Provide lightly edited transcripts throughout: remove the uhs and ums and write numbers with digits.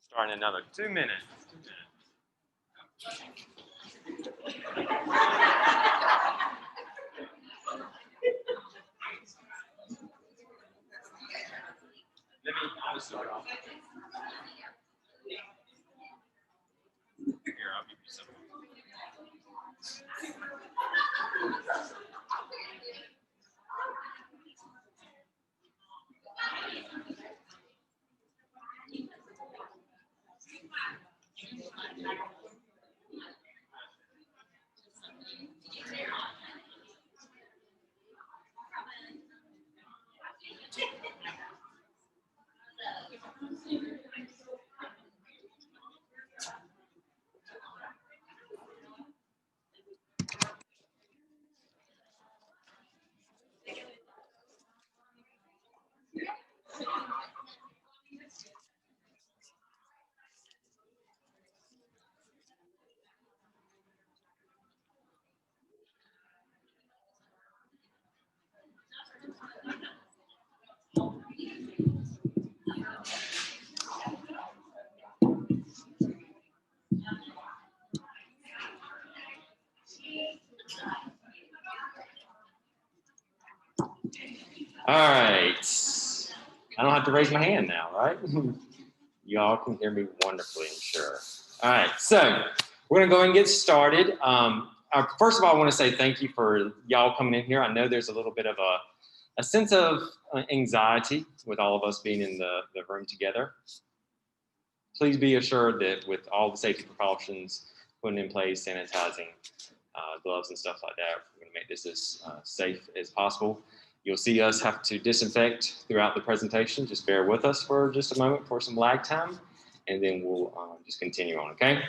Start in another 2 minutes. I'll start off. Here, I'll give you some. All right. I don't have to raise my hand now, right? You all can hear me wonderfully, I'm sure. All right, so we're gonna go and get started. First of all, I wanna say thank you for y'all coming in here. I know there's a little bit of a sense of anxiety with all of us being in the room together. Please be assured that with all the safety precautions put in place, sanitizing, gloves and stuff like that, we're gonna make this as safe as possible. You'll see us have to disinfect throughout the presentation. Just bear with us for just a moment for some lag time, and then we'll just continue on, okay?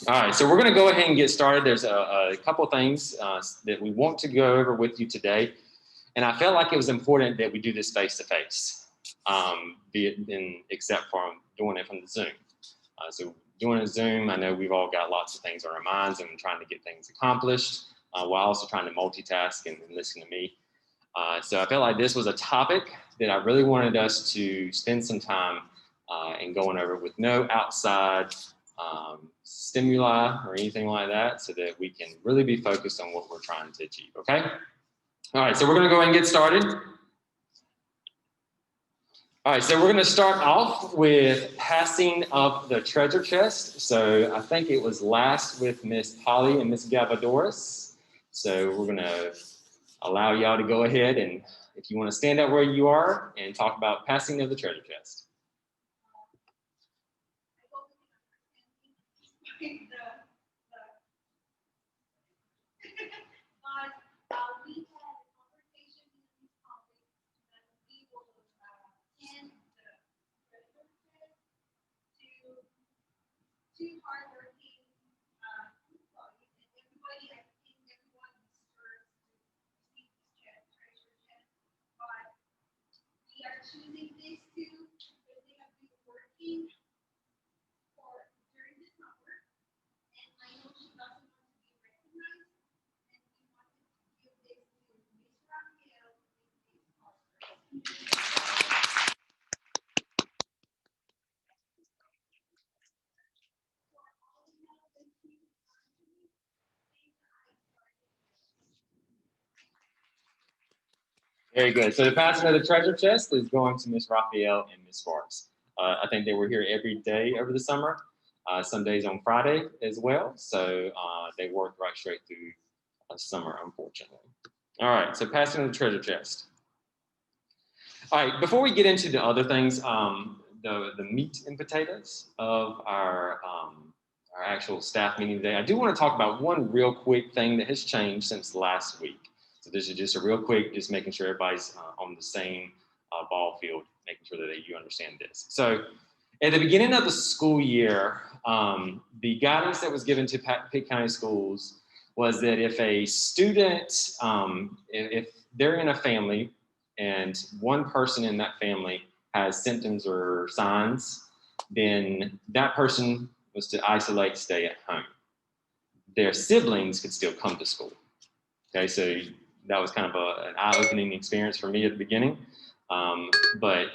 All right, so we're gonna go ahead and get started. There's a couple of things that we want to go over with you today, and I felt like it was important that we do this face-to-face, except for doing it from the Zoom. So doing a Zoom, I know we've all got lots of things on our minds and trying to get things accomplished, while also trying to multitask and listen to me. So I felt like this was a topic that I really wanted us to spend some time in going over with no outside stimuli or anything like that, so that we can really be focused on what we're trying to achieve, okay? All right, so we're gonna go ahead and get started. All right, so we're gonna start off with passing of the treasure chest. So I think it was last with Miss Polly and Miss Gavadoris. So we're gonna allow y'all to go ahead and if you want to stand up where you are and talk about passing of the treasure chest. Choosing these two because they have been working during the summer, and I know she doesn't want to be recognized, and we wanted to give this to Miss Raphael with this Oscar. Very good. So the passing of the treasure chest is going to Miss Raphael and Miss Sparks. I think they were here every day over the summer, some days on Friday as well. So they worked right straight through summer, unfortunately. All right, so passing of the treasure chest. All right, before we get into the other things, the meat and potatoes of our actual staff meeting today, I do want to talk about one real quick thing that has changed since last week. So this is just a real quick, just making sure everybody's on the same ball field, making sure that you understand this. So at the beginning of the school year, the guidance that was given to Pitt County Schools was that if a student, if they're in a family and one person in that family has symptoms or signs, then that person was to isolate, stay at home. Their siblings could still come to school. Okay, so that was kind of an eye-opening experience for me at the beginning, but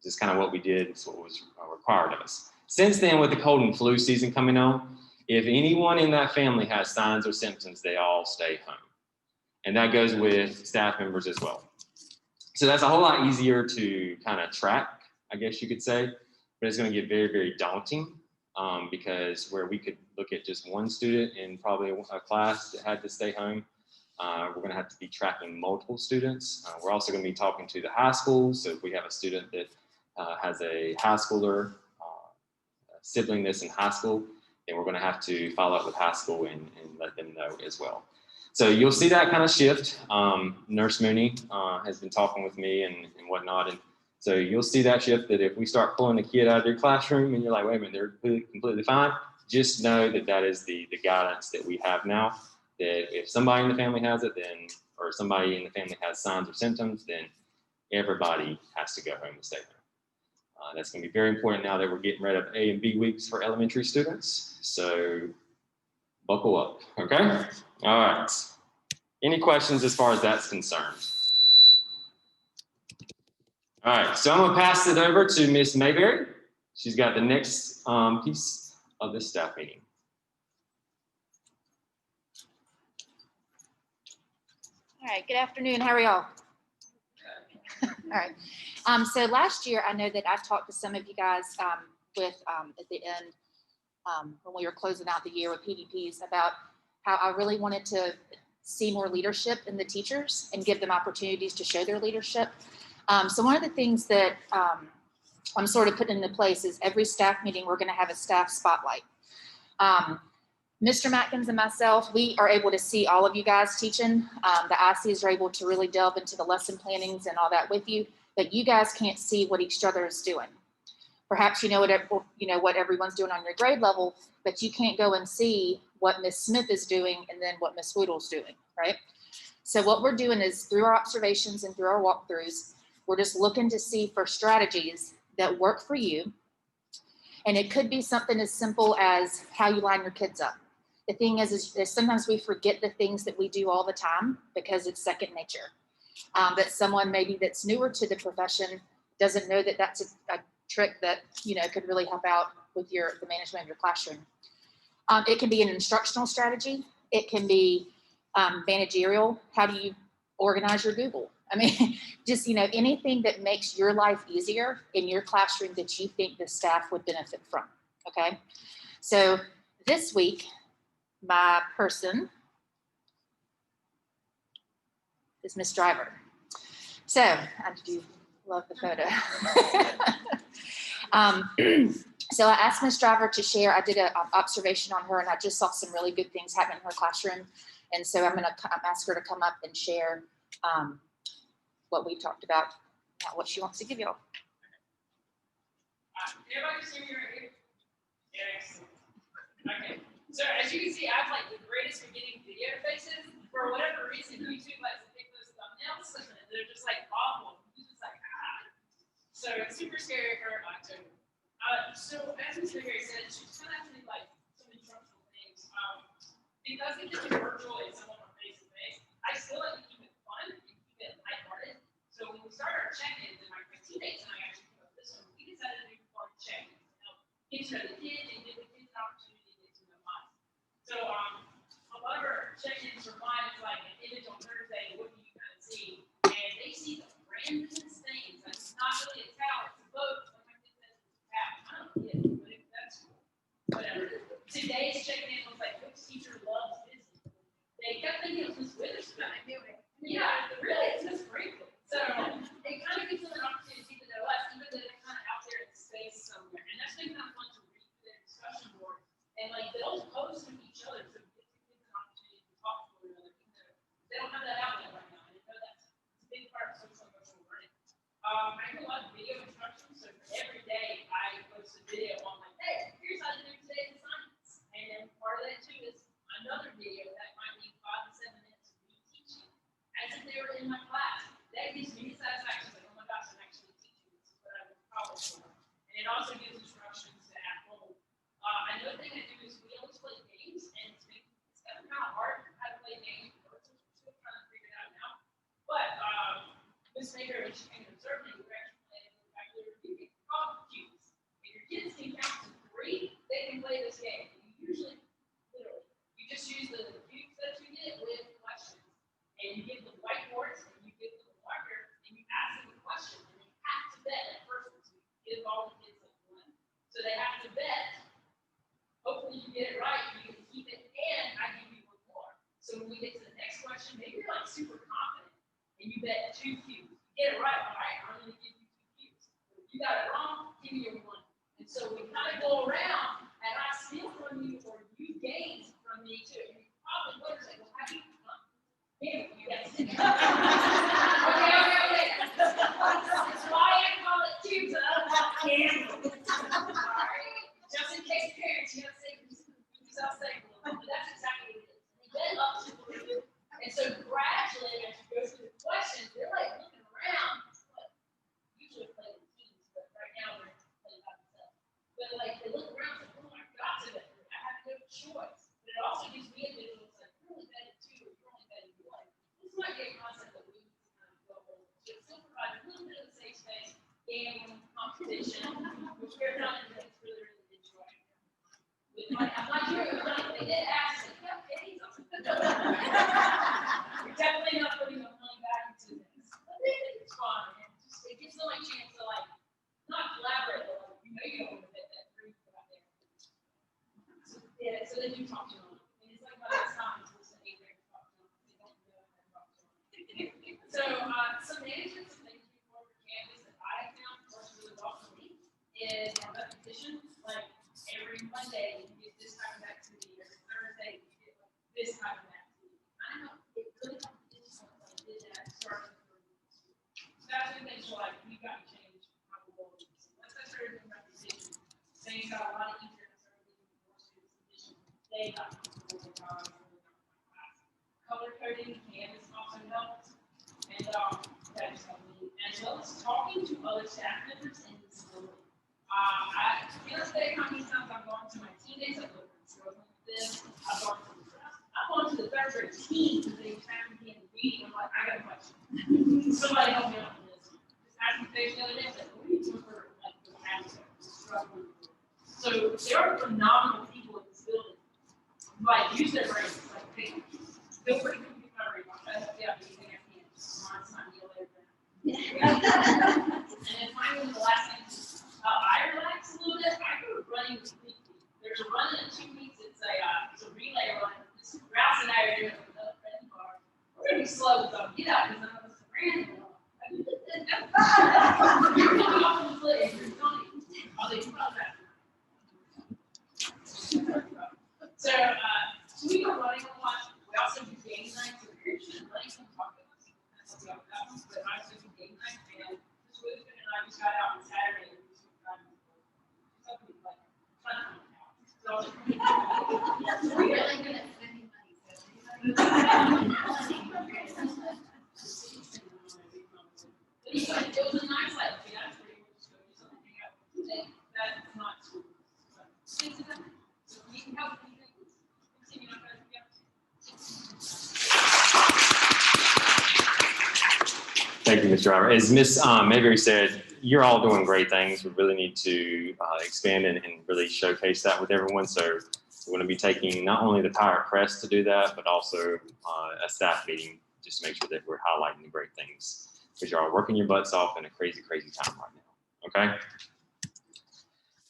it's kind of what we did. It's what was required of us. Since then, with the cold and flu season coming on, if anyone in that family has signs or symptoms, they all stay home. And that goes with staff members as well. So that's a whole lot easier to kind of track, I guess you could say, but it's going to get very, very daunting because where we could look at just one student in probably a class that had to stay home, we're going to have to be tracking multiple students. We're also going to be talking to the high schools. So if we have a student that has a high schooler sibling that's in high school, then we're going to have to follow up with high school and let them know as well. So you'll see that kind of shift. Nurse Mooney has been talking with me and whatnot. And so you'll see that shift, that if we start pulling a kid out of their classroom and you're like, wait a minute, they're completely fine, just know that that is the guidance that we have now, that if somebody in the family has it, then, or somebody in the family has signs or symptoms, then everybody has to go home and stay home. That's going to be very important now that we're getting rid of A and B weeks for elementary students. So buckle up, okay? All right. Any questions as far as that's concerned? All right, so I'm going to pass it over to Miss Mayberry. She's got the next piece of this staff meeting. All right, good afternoon. How are y'all? All right. So last year, I know that I talked to some of you guys at the end when we were closing out the year with PDPs about how I really wanted to see more leadership in the teachers and give them opportunities to show their leadership. So one of the things that I'm sort of putting into place is every staff meeting, we're going to have a staff spotlight. Mr. Matkins and myself, we are able to see all of you guys teaching. The ICs are able to really delve into the lesson plannings and all that with you, but you guys can't see what each other is doing. Perhaps you know what everyone's doing on your grade level, but you can't go and see what Miss Smith is doing and then what Miss Woodle's doing, right? So what we're doing is through our observations and through our walkthroughs, we're just looking to see for strategies that work for you. And it could be something as simple as how you line your kids up. The thing is sometimes we forget the things that we do all the time because it's second nature. That someone maybe that's newer to the profession doesn't know that that's a trick that could really help out with the management of your classroom. It can be an instructional strategy. It can be managerial. How do you organize your Google? I mean, just anything that makes your life easier in your classroom that you think the staff would benefit from. Okay, so this week, my person is Miss Driver. So I do love the photo. So I asked Ms. Driver to share. I did an observation on her, and I just saw some really good things happen in her classroom. And so I'm going to ask her to come up and share what we talked about, what she wants to give y'all. Everybody see me right here? Yes. Okay. So as you can see, I have like the greatest beginning video faces. For whatever reason, YouTube likes to pick those thumbnails. They're just like awful. You're just like, ah. So it's super scary for October. So as Ms. Mayberry said, she's kind of actually like some instructional things. Because it's just virtual and some of our face to face, I still like to keep it fun and keep it lighthearted. So when we start our check-ins, and my teammates and I actually put this one, we decided to do fun check-ins to help get to know the kids and give the kids an opportunity to get to know us. So a lot of our check-ins are mine. It's like an image on Thursday. What do you kind of see? And they see the randomest things. Like it's not really a towel, it's a boat. I don't get it, but that's cool. Whatever. Today's check-in was like, which teacher loves Disney? They kept thinking it was Miss Witherspoon. I knew it. Yeah, really, it's Miss Franklin. So it kind of gives them an opportunity to know us, even though they're kind of out there in space somewhere. And that's been kind of fun to read through their discussion board. And like they'll post with each other to give kids an opportunity to talk to one another. They don't have that outlet right now. And I know that's a big part of social emotional learning. I do a lot of video instructions, so every day I post a video on like, hey, here's how to do today's assignments. And then part of that too is another video that might be 5 to 7 minutes of me teaching as if they were in my class. That gives me satisfaction, like, oh my gosh, I'm actually teaching. This is what I went to college for. And it also gives instructions to at home. Another thing I do is we always play games, and it's kind of hard how to play games. We're still trying to figure it out now. But Ms. Mayberry, when she came to observe me, we were actually playing a regular review game called Cubes. And your kids can count to 3 question, maybe you're like super confident and you bet 2 Qs. You get it right, all right, I'm gonna give you 2 Qs. If you got it wrong, give me your 1. And so we kind of go around and I steal from you or you gain from me too. And you probably wonder, like, well, how do you come? Yeah, you guys. Okay. That's why I call it cubes. I don't want candles. All right. Just in case parents, you know, say, but that's exactly what it is. We get up to it. And so gradually, as you go through the questions, they're like looking around. But usually play with teams, but right now they're playing by themselves. But like they look around and say, oh, I got to it. I have no choice. But it also gives me a visual, it's like, you're only betting 2 or you're only betting 1. This might be a concept that we need to kind of go over. So it still provides a little bit of a safe space, gambling, competition, which we're not in things really, really enjoy. I'm not sure they did ask, like, yeah, pennies. You're definitely not putting enough money back into this. But they think it's fun. And it gives them a chance to like not collaborate, but like, you know you don't want to bet that 3 out there. So, yeah, so they do talk to them. And it's like by this time it's just an 8th grade talk to them. They don't know how to talk to them. So some management, some things we for campus that I have found works really well for me is our repetition. Like every Monday you get this type of activity, every Thursday you get like this type of activity. I know it really helps like did that starting from school. So that's when things like we got to change how we go. Once I started doing repetition, things got a lot easier and started getting more students addition. They got comfortable with how I was really doing my class. Color coding, Canvas also helps. And that just helped me, as well as talking to other staff members in this building. I can't say how many times I've gone to my teammates, I've struggling with this, I've gone to the 3rd grade team because they found me in the meeting. I'm like, I got a question. Somebody help me out with this. Just asked me the other day, I said, what are you doing for like the aspect struggling? So there are phenomenal people in this building who like use their brains. Like, hey, feel free to come get my brain. I'll try to help you out with anything I can. It's not deal later. And then finally, the last thing is I relax a little bit. I go running weekly. There's a run in 2 weeks. It's a relay run. Rouse and I are doing another friend of ours. We're gonna be slow, so get out because I'm a random. You're coming off the cliff. You're funny. I'll let you know that. So we go running a lot. We also do game nights. So if you're interested in running, come talk to us. That's what we have that one. But I also do game nights. And this Witherspoon and I just got out on Saturday. Something like fun. So we're really good at spending money. It was a nice life. That's where you just go do something out. That's not true. So you can help me continue on that. Thank you, Mr. Robert. As Ms. Mayberry said, you're all doing great things. We really need to expand and really showcase that with everyone. So we're going to be taking not only the Pirate Press to do that, but also a staff meeting just to make sure that we're highlighting the great things because you're all working your butts off in a crazy, crazy time right now. Okay.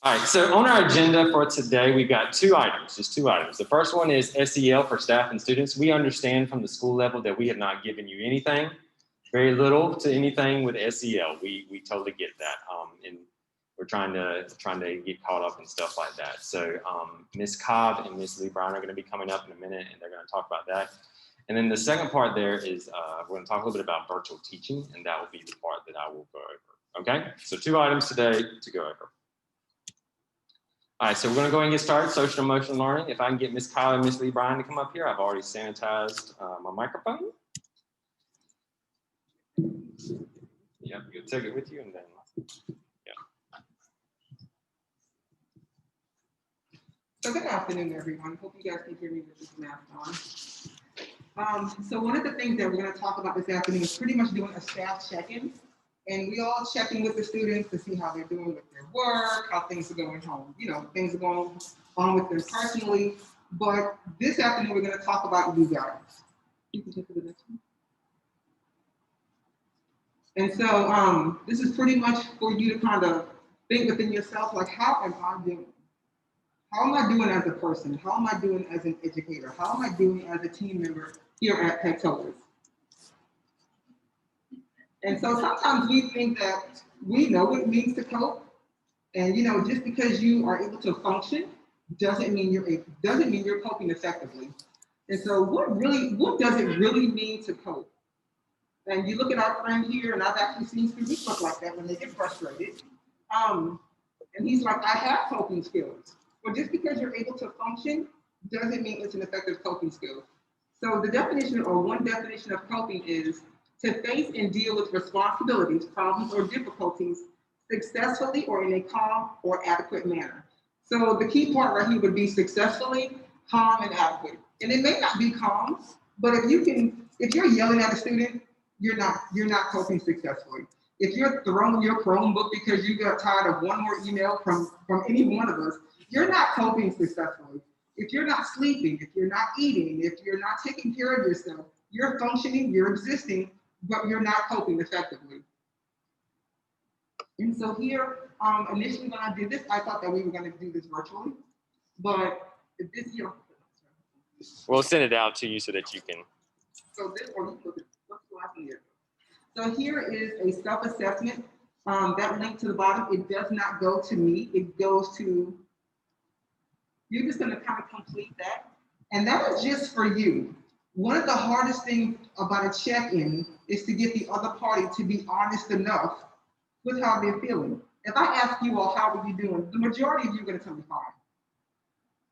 All right. So on our agenda for today, we've got 2 items, just 2 items. The first one is SEL for staff and students. We understand from the school level that we have not given you anything. Very little to anything with SEL. We totally get that, and we're trying to get caught up and stuff like that. So Ms. Cobb and Ms. Lee Brown are going to be coming up in a minute, and they're going to talk about that. And then the second part there is we're going to talk a little bit about virtual teaching, and that will be the part that I will go over. Okay, so 2 items today to go over. All right, so we're going to go ahead and get started. Social emotional learning. If I can get Ms. Kyle and Ms. Lee Brown to come up here, I've already sanitized my microphone. Yep, you'll take it with you and then, yeah. So good afternoon, everyone. Hope you guys can hear me with this mask on. So one of the things that we're going to talk about this afternoon is pretty much doing a staff check-in. And we all check in with the students to see how they're doing with their work, how things are going home, you know, things are going on with them personally. But this afternoon, we're going to talk about you guys. You can take it to the next one. And so this is pretty much for you to kind of think within yourself, like, how am I doing? How am I doing as a person? How am I doing as an educator? How am I doing as a team member here at Petcolas? And so sometimes we think that we know what it means to cope. And just because you are able to function doesn't mean you're coping effectively. And so what does it really mean to cope? And you look at our friend here, and I've actually seen students look like that when they get frustrated. And he's like, I have coping skills. But just because you're able to function doesn't mean it's an effective coping skill. So the definition, or one definition of coping, is to face and deal with responsibilities, problems, or difficulties successfully or in a calm or adequate manner. So the key part right here would be successfully, calm, and adequate. And it may not be calm, but if you're yelling at a student, you're not coping successfully. If you're throwing your Chromebook because you got tired of one more email from any one of us, you're not coping successfully. If you're not sleeping, if you're not eating, if you're not taking care of yourself, you're functioning, you're existing, but you're not coping effectively. And so here, initially when I did this, I thought that we were going to do this virtually, but this year. We'll send it out to you so that you can. So this, or let's go out here. So here is a self-assessment. That link to the bottom, it does not go to me. It goes to, you're just going to kind of complete that. And that is just for you. One of the hardest things about a check-in is to get the other party to be honest enough with how they're feeling. If I ask you all, how are you doing? The majority of you are going to tell me fine.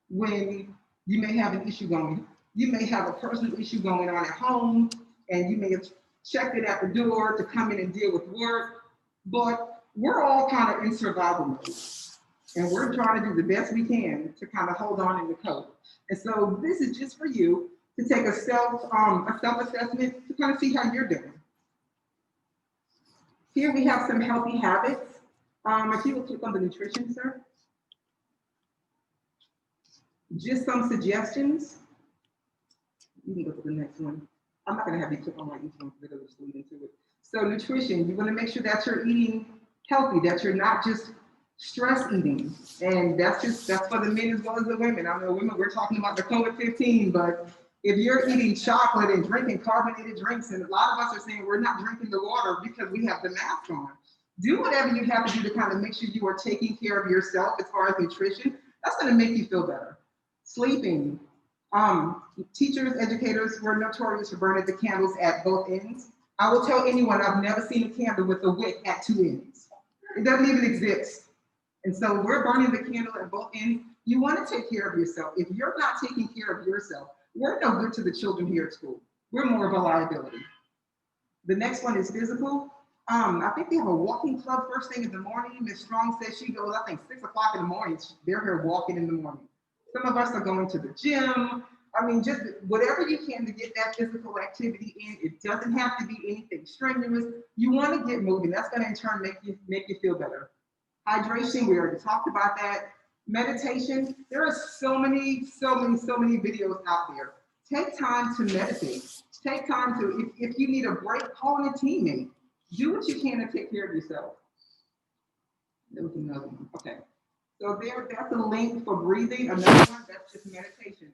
When you may have an issue going, you may have a personal issue going on at home, and you may have checked it at the door to come in and deal with work, but we're all kind of in survival mode. And we're trying to do the best we can to kind of hold on in the cope. And so this is just for you to take a self-assessment to kind of see how you're doing. Here we have some healthy habits. If you will click on the nutrition, sir. Just some suggestions. You can go to the next one. I'm not going to have you click on each one because it'll just lead into it. So nutrition, you want to make sure that you're eating healthy, that you're not just stress eating. And that's for the men as well as the women. I know women, we're talking about the COVID-19, but if you're eating chocolate and drinking carbonated drinks, and a lot of us are saying we're not drinking the water because we have the mask on, do whatever you have to do to kind of make sure you are taking care of yourself as far as nutrition. That's going to make you feel better. Sleeping. Teachers, educators, we're notorious for burning the candles at both ends. I will tell anyone I've never seen a candle with a wick at two ends. It doesn't even exist. And so we're burning the candle at both ends. You want to take care of yourself. If you're not taking care of yourself, we're no good to the children here at school. We're more of a liability. The next one is physical. I think they have a walking club first thing in the morning. Ms. Strong says she goes, I think 6 o'clock in the morning, they're here walking in the morning. Some of us are going to the gym. I mean, just whatever you can to get that physical activity in. It doesn't have to be anything strenuous. You want to get moving. That's going to in turn make you feel better. Hydration, we already talked about that. Meditation, there are so many videos out there. Take time to meditate. Take time to, if you need a break, call in a teammate. Do what you can to take care of yourself. There was another one. Okay. So that's a link for breathing. Another one, that's just meditation.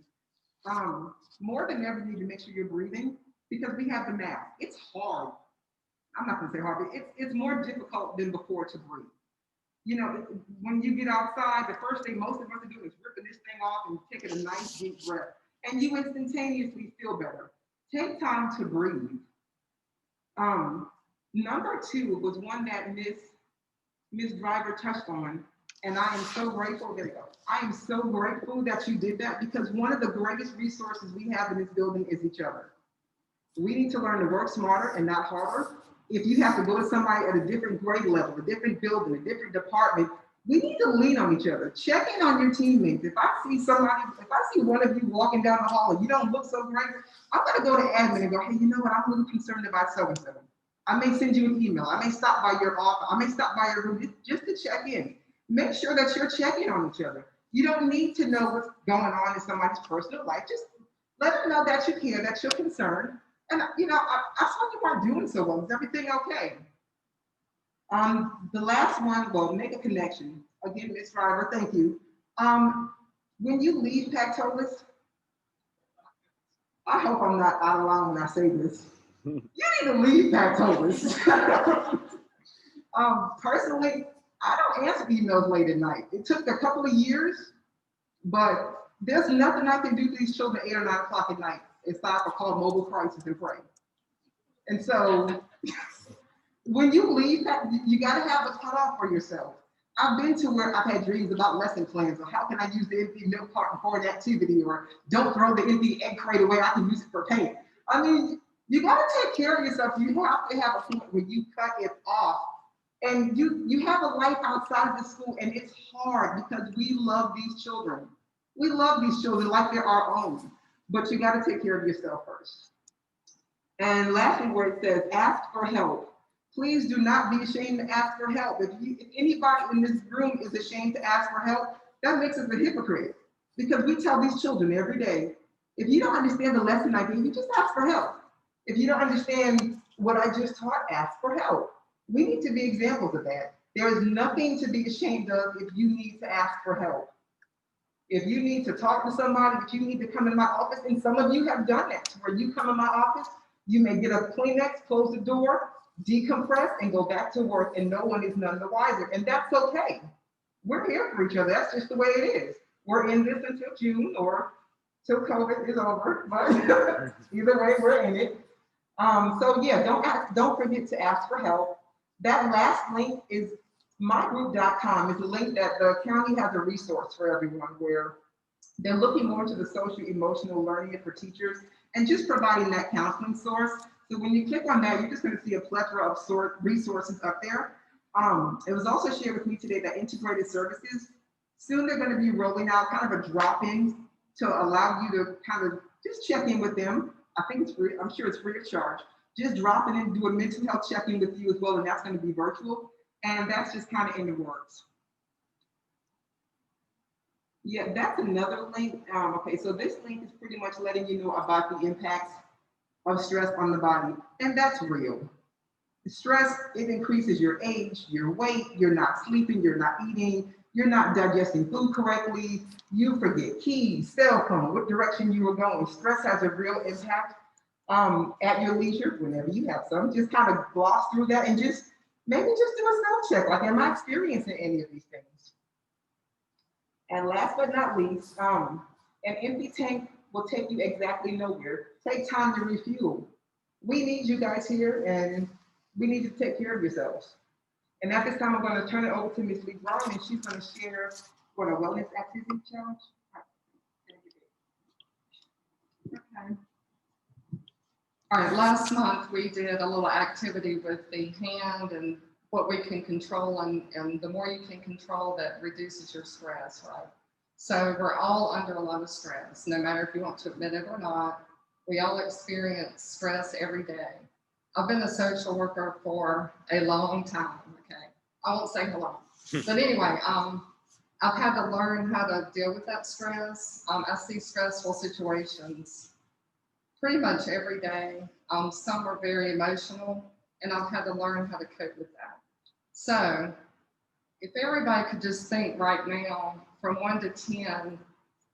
More than ever, you need to make sure you're breathing because we have the mask. It's hard. I'm not going to say hard, but it's more difficult than before to breathe. You know, when you get outside, the first thing most of us are doing is ripping this thing off and taking a nice deep breath, and you instantaneously feel better. Take time to breathe. Number 2 was one that Ms. Driver touched on, and I am so grateful. There you go. I am so grateful that you did that because one of the greatest resources we have in this building is each other. We need to learn to work smarter and not harder. If you have to go to somebody at a different grade level, a different building, a different department, we need to lean on each other. Check in on your teammates. If I see one of you walking down the hall and you don't look so great, I'm gonna go to admin and go, hey, you know what? I'm really concerned about so-and-so. I may send you an email. I may stop by your office. I may stop by your room just to check in. Make sure that you're checking on each other. You don't need to know what's going on in somebody's personal life. Just let them know that you care, that you're concerned. And you know, I saw you weren't doing so well. Is everything okay? The last one, well, make a connection. Again, Ms. Driver, thank you. when you leave Pactolus, I hope I'm not out of line when I say this. You need to leave Pactolus. Personally, I don't answer emails late at night. It took a couple of years, but there's nothing I can do to these children at 8 or 9 o'clock at night aside from call mobile crisis and pray. And so when you leave, you got to have a cutoff for yourself. I've been to where I've had dreams about lesson plans, or how can I use the empty milk carton for an activity, or don't throw the empty egg crate away, I can use it for paint. I mean, you got to take care of yourself. You have to have a point where you cut it off. And you have a life outside of the school, and it's hard because we love these children. We love these children like they're our own, but you got to take care of yourself first. And lastly, where it says, ask for help. Please do not be ashamed to ask for help. If anybody in this room is ashamed to ask for help, that makes us a hypocrite, because we tell these children every day, if you don't understand the lesson I gave you, just ask for help. If you don't understand what I just taught, ask for help. We need to be examples of that. There is nothing to be ashamed of if you need to ask for help. If you need to talk to somebody, if you need to come in my office, and some of you have done that, where you come in my office, you may get a Kleenex, close the door, decompress, and go back to work, and no one is none the wiser. And that's okay. We're here for each other. That's just the way it is. We're in this until June or till COVID is over, but either way, we're in it. So yeah, don't forget to ask for help. That last link is mygroup.com. It's a link that the county has a resource for everyone, where they're looking more into the social emotional learning for teachers and just providing that counseling source. So when you click on that, you're just going to see a plethora of resources up there. It was also shared with me today that integrated services, soon they're going to be rolling out kind of a drop-in to allow you to kind of just check in with them. I think it's free. I'm sure it's free of charge. Just drop it in, do a mental health check-in with you as well, and that's going to be virtual. And that's just kind of in the works. Yeah, that's another link. Okay, so this link is pretty much letting you know about the impacts of stress on the body, and that's real. Stress, it increases your age, your weight, you're not sleeping, you're not eating, you're not digesting food correctly, you forget keys, cell phone, what direction you were going. Stress has a real impact. At your leisure, whenever you have some, just kind of gloss through that and just maybe just do a self-check, like, am I experiencing any of these things? And last but not least, an empty tank will take you exactly nowhere. Take time to refuel. We need you guys here, and we need to take care of yourselves. And at this time, I'm going to turn it over to Ms. Lee Brown, and she's going to share what a wellness activity challenge. Okay. All right, last month we did a little activity with the hand and what we can control, and the more you can control, that reduces your stress, right? So we're all under a lot of stress, no matter if you want to admit it or not. We all experience stress every day. I've been a social worker for a long time, okay? I won't say how long, but anyway, I've had to learn how to deal with that stress. I see stressful situations pretty much every day. Some are very emotional, and I've had to learn how to cope with that. So if everybody could just think right now from 1 to 10,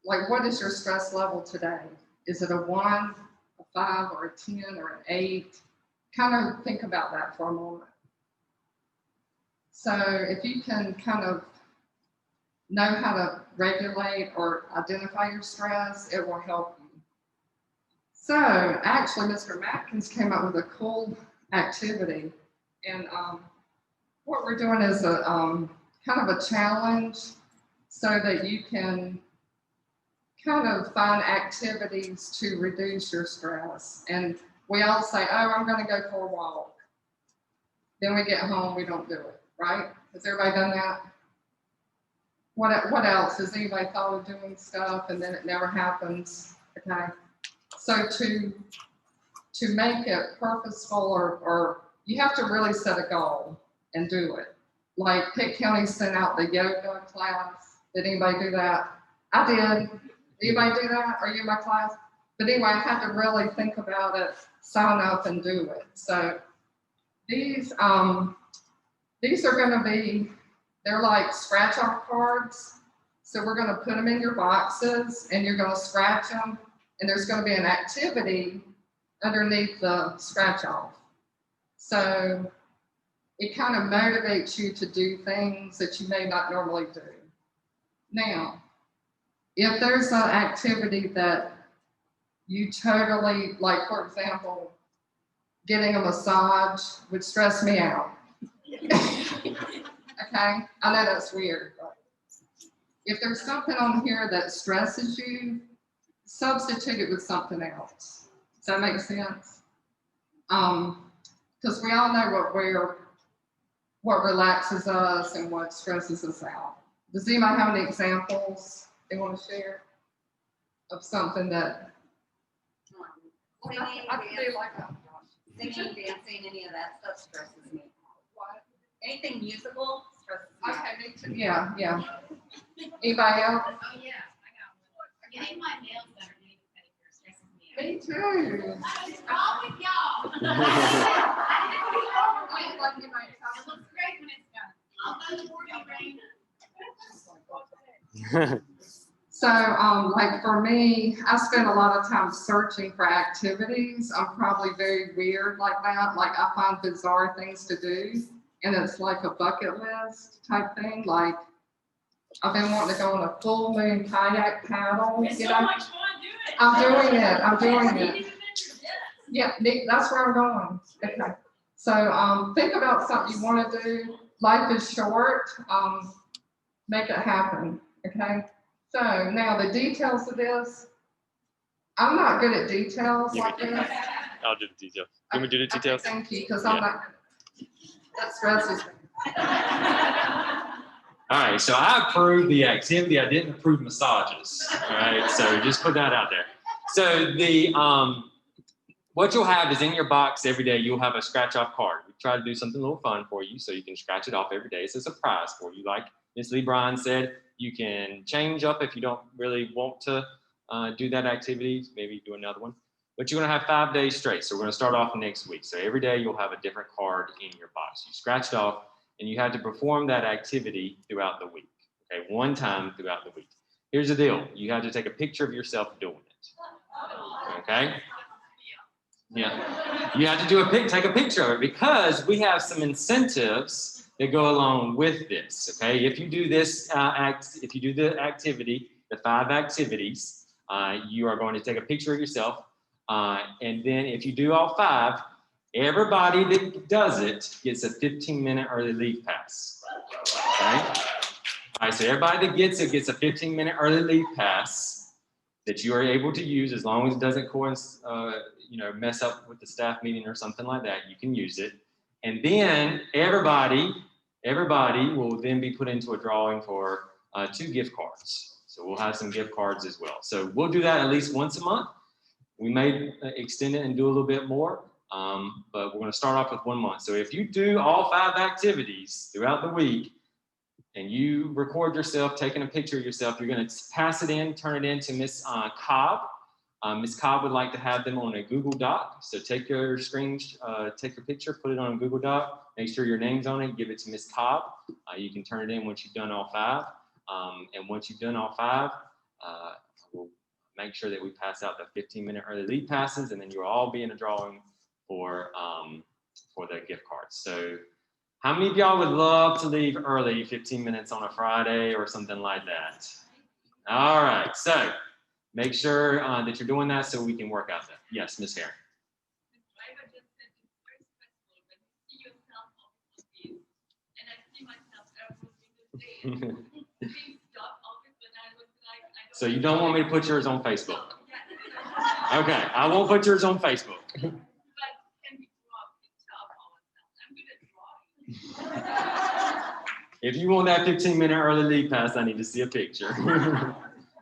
like, what is your stress level today? Is it a 1, a 5, or a 10, or an 8? Kind of think about that for a moment. So if you can kind of know how to regulate or identify your stress, it will help you. So actually, Mr. Matkins came up with a cool activity, and what we're doing is a kind of a challenge so that you can kind of find activities to reduce your stress. And we all say, oh, I'm going to go for a walk. Then we get home, we don't do it, right? Has everybody done that? What else? Has anybody thought of doing stuff and then it never happens? Okay. So to make it purposeful, or you have to really set a goal and do it. Like Pitt County sent out the yoga class. Did anybody do that? I did. Anybody do that? Are you in my class? But anyway, I had to really think about it, sign up and do it. So these are going to be, they're like scratch off cards. So we're gonna put them in your boxes and you're gonna scratch them, and there's gonna be an activity underneath the scratch off. So it kind of motivates you to do things that you may not normally do. Now, if there's an activity that you totally, like for example, getting a massage would stress me out. Okay, I know that's weird, but if there's something on here that stresses you, substitute it with something else. Does that make sense? Because we all know what relaxes us and what stresses us out. Does anybody have any examples they want to share of something that Singing, I could do like a singing, dancing, any of that stuff stresses me. Anything musical stresses me. Okay, me too. Yeah, yeah. Anybody else? Oh, yeah, I got one. Getting my nails done or getting a pedicure stresses me out. Me too. What is wrong with y'all? It looks great when it's done. I'll go to the morning rain. So, like for me, I spend a lot of time searching for activities. I'm probably very weird like that. Like I find bizarre things to do, and it's like a bucket list type thing. Like I've been wanting to go on a full moon kayak paddle. It's You so know, much fun doing it. I'm doing it. I'm doing You it. didn't even mention this. Yeah, that's where I'm going. Okay. So, think about something you want to do. Life is short. Make it happen. Okay. So now the details of this, I'm not good at details You like can- this. I'll do the details. You want me to do the Okay, details? thank you, because I'm Yeah. not, that stresses me. All right, so I approved the activity. I didn't approve massages. All right, so just put that out there. So the what you'll have is in your box every day. You'll have a scratch off card. We try to do something a little fun for you, so you can scratch it off every day. It's a surprise for you. Like Ms. Lee Bryan said, you can change up if you don't really want to do that activity. Maybe do another one. But you're going to have 5 days straight. So we're going to start off next week. So every day you'll have a different card in your box. You scratch it off, and you have to perform that activity throughout the week. Okay, one time throughout the week. Here's the deal. You have to take a picture of yourself doing it. Okay? Yeah. You have to take a picture of it because we have some incentives that go along with this. Okay? If you do this if you do the activity, the 5 activities, you are going to take a picture of yourself. And then if you do all 5, everybody that does it gets a 15-minute early leave pass. Okay? All right, so everybody that gets it gets a 15-minute early leave pass that you are able to use as long as it doesn't mess up with the staff meeting or something like that. You can use it. And then everybody will then be put into a drawing for 2 gift cards. So we'll have some gift cards as well. So we'll do that at least once a month. We may extend it and do a little bit more, but we're going to start off with 1 month. So if you do all 5 activities throughout the week and you record yourself taking a picture of yourself, you're going to pass it in, turn it in to Ms. Cobb. Ms. Cobb would like to have them on a Google Doc. So take your picture, put it on a Google Doc, make sure your name's on it, give it to Ms. Cobb. You can turn it in once you've done all 5. And once you've done all 5, we'll make sure that we pass out the 15-minute early leave passes, and then you'll all be in a drawing for the gift cards. So how many of y'all would love to leave early 15 minutes on a Friday or something like that? All right, so make sure that you're doing that so we can work out that. Yes, Ms. Herring. So you don't want me to put yours on Facebook? Okay, I won't put yours on Facebook. If you want that 15-minute early leave pass, I need to see a picture.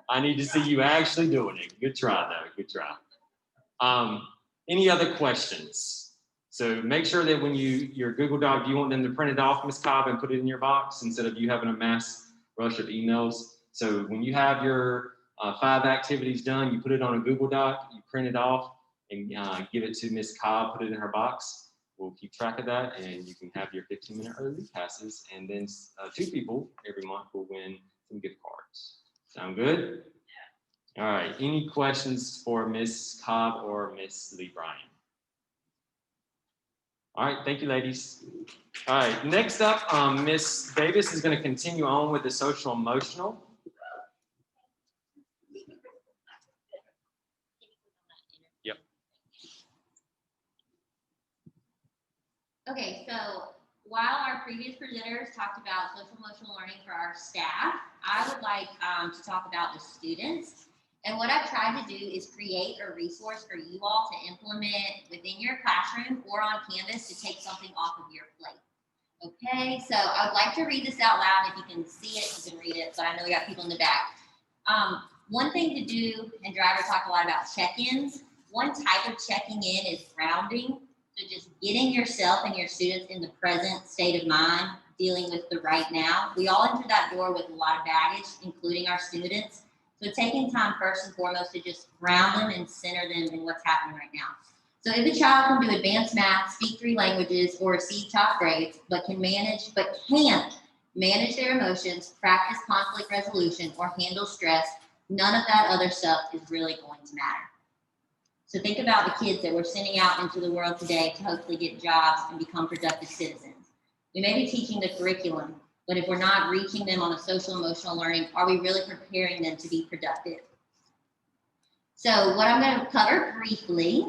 I need to see you actually doing it. Good try, though. Good try. Any other questions? So make sure that when your Google Doc, do you want them to print it off, Ms. Cobb, and put it in your box instead of you having a mass rush of emails? So when you have your 5 activities done, you put it on a Google Doc, you print it off, and give it to Ms. Cobb, put it in her box. We'll keep track of that, and you can have your 15-minute early leave passes. And then 2 people every month will win some gift cards. Sound good? All right, any questions for Ms. Cobb or Ms. Lee Bryan? All right, thank you, ladies. All right, next up, Ms. Davis is going to continue on with the social emotional. Yep. Okay, so while our previous presenters talked about social emotional learning for our staff, I would like to talk about the students. And what I've tried to do is create a resource for you all to implement within your classroom or on Canvas to take something off of your plate. Okay, so I would like to read this out loud. If you can see it, you can read it, but I know we got people in the back. One thing to do, and Driver talked a lot about check-ins. One type of checking in is grounding. So just getting yourself and your students in the present state of mind, dealing with the right now. We all enter that door with a lot of baggage, including our students. So taking time first and foremost to just ground them and center them in what's happening right now. So if a child can do advanced math, speak 3 languages, or receive top grades, but can't manage their emotions, practice conflict resolution, or handle stress, none of that other stuff is really going to matter. So think about the kids that we're sending out into the world today to hopefully get jobs and become productive citizens. We may be teaching the curriculum, but if we're not reaching them on a social emotional learning, are we really preparing them to be productive? So what I'm going to cover briefly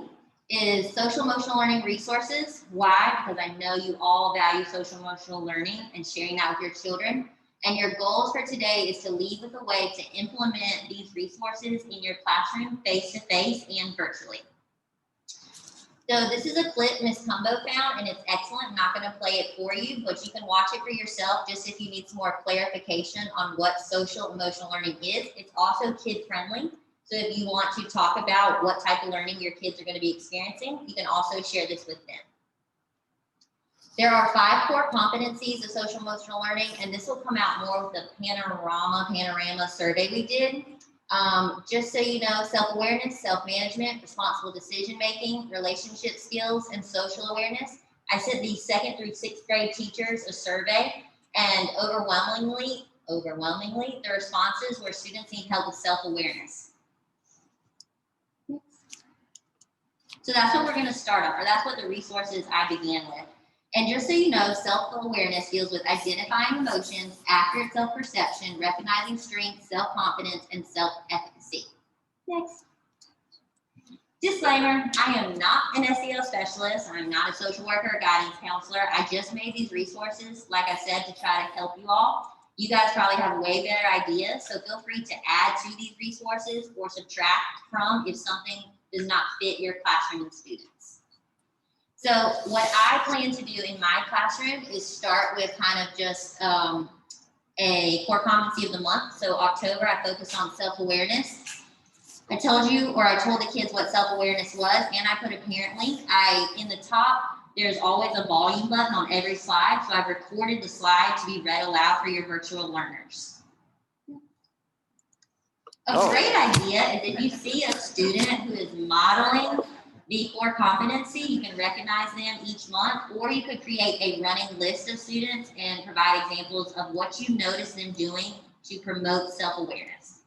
is social emotional learning resources. Why? Because I know you all value social emotional learning and sharing that with your children. And your goals for today is to lead with a way to implement these resources in your classroom, face-to-face and virtually. So this is a clip Ms. Cumbo found, and it's excellent. I'm not going to play it for you, but you can watch it for yourself just if you need some more clarification on what social emotional learning is. It's also kid-friendly. So if you want to talk about what type of learning your kids are going to be experiencing, you can also share this with them. There are 5 core competencies of social emotional learning, and this will come out more with the panorama survey we did. Just so you know, self-awareness, self-management, responsible decision-making, relationship skills, and social awareness. I sent the 2nd through 6th grade teachers a survey, and overwhelmingly, the responses were students need help with self-awareness. So that's what we're going to start on, or that's what the resources I began with. And just so you know, self-awareness deals with identifying emotions, accurate self-perception, recognizing strengths, self-confidence, and self-efficacy. Next. Disclaimer, I am not an SEL specialist. I'm not a social worker or guidance counselor. I just made these resources, like I said, to try to help you all. You guys probably have way better ideas, so feel free to add to these resources or subtract from if something does not fit your classroom and students. So what I plan to do in my classroom is start with kind of just a core competency of the month. So October, I focused on self-awareness. I told the kids what self-awareness was, and I put apparently, in the top, there's always a volume button on every slide. So I've recorded the slide to be read aloud for your virtual learners. A great idea is if you see a student who is modeling the core competency, you can recognize them each month, or you could create a running list of students and provide examples of what you notice them doing to promote self-awareness.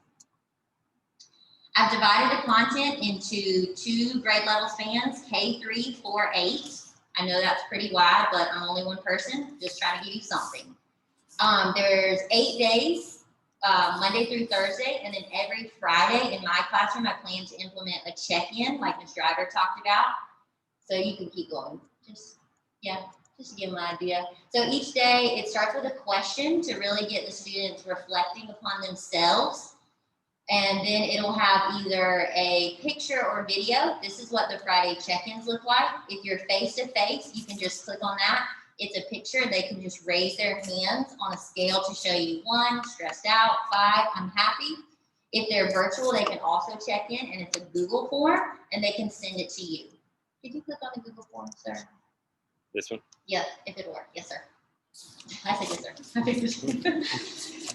I've divided the content into 2 grade level spans, K3, 4, 8. I know that's pretty wide, but I'm only one person, just trying to give you something. There's 8 days. Monday through Thursday, and then every Friday in my classroom, I plan to implement a check-in like Ms. Driver talked about. So you can keep going. Just to give them an idea. So each day it starts with a question to really get the students reflecting upon themselves. And then it'll have either a picture or video. This is what the Friday check-ins look like. If you're face-to-face, you can just click on that. It's a picture. They can just raise their hands on a scale to show you 1, stressed out, 5, I'm happy. If they're virtual, they can also check in, and it's a Google form, and they can send it to you. Did you click on the Google form, sir? This one? Yes, if it worked. Yes, sir. I said yes, sir.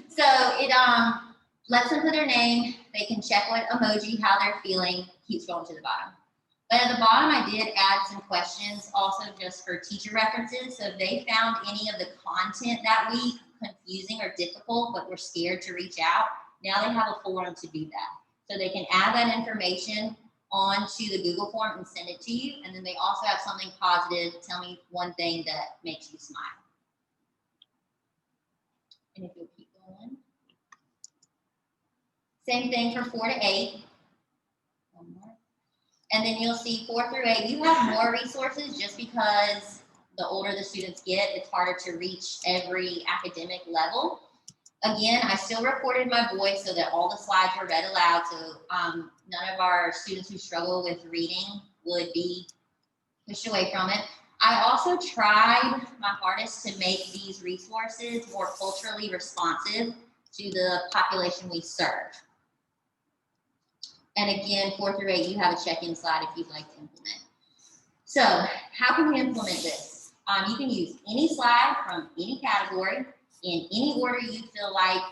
So it lets them put their name. They can check what emoji, how they're feeling. Keep scrolling to the bottom. But at the bottom, I did add some questions also just for teacher references. So if they found any of the content that week confusing or difficult, but were scared to reach out, now they have a forum to do that. So they can add that information onto the Google form and send it to you. And then they also have something positive. Tell me one thing that makes you smile. And if you'll keep going. Same thing for 4 to 8. One more. And then you'll see 4 through 8, you have more resources just because the older the students get, it's harder to reach every academic level. Again, I still recorded my voice so that all the slides were read aloud, so none of our students who struggle with reading would be pushed away from it. I also tried my hardest to make these resources more culturally responsive to the population we serve. And again, 4 through 8, you have a check-in slide if you'd like to implement. So how can we implement this? You can use any slide from any category in any order you feel like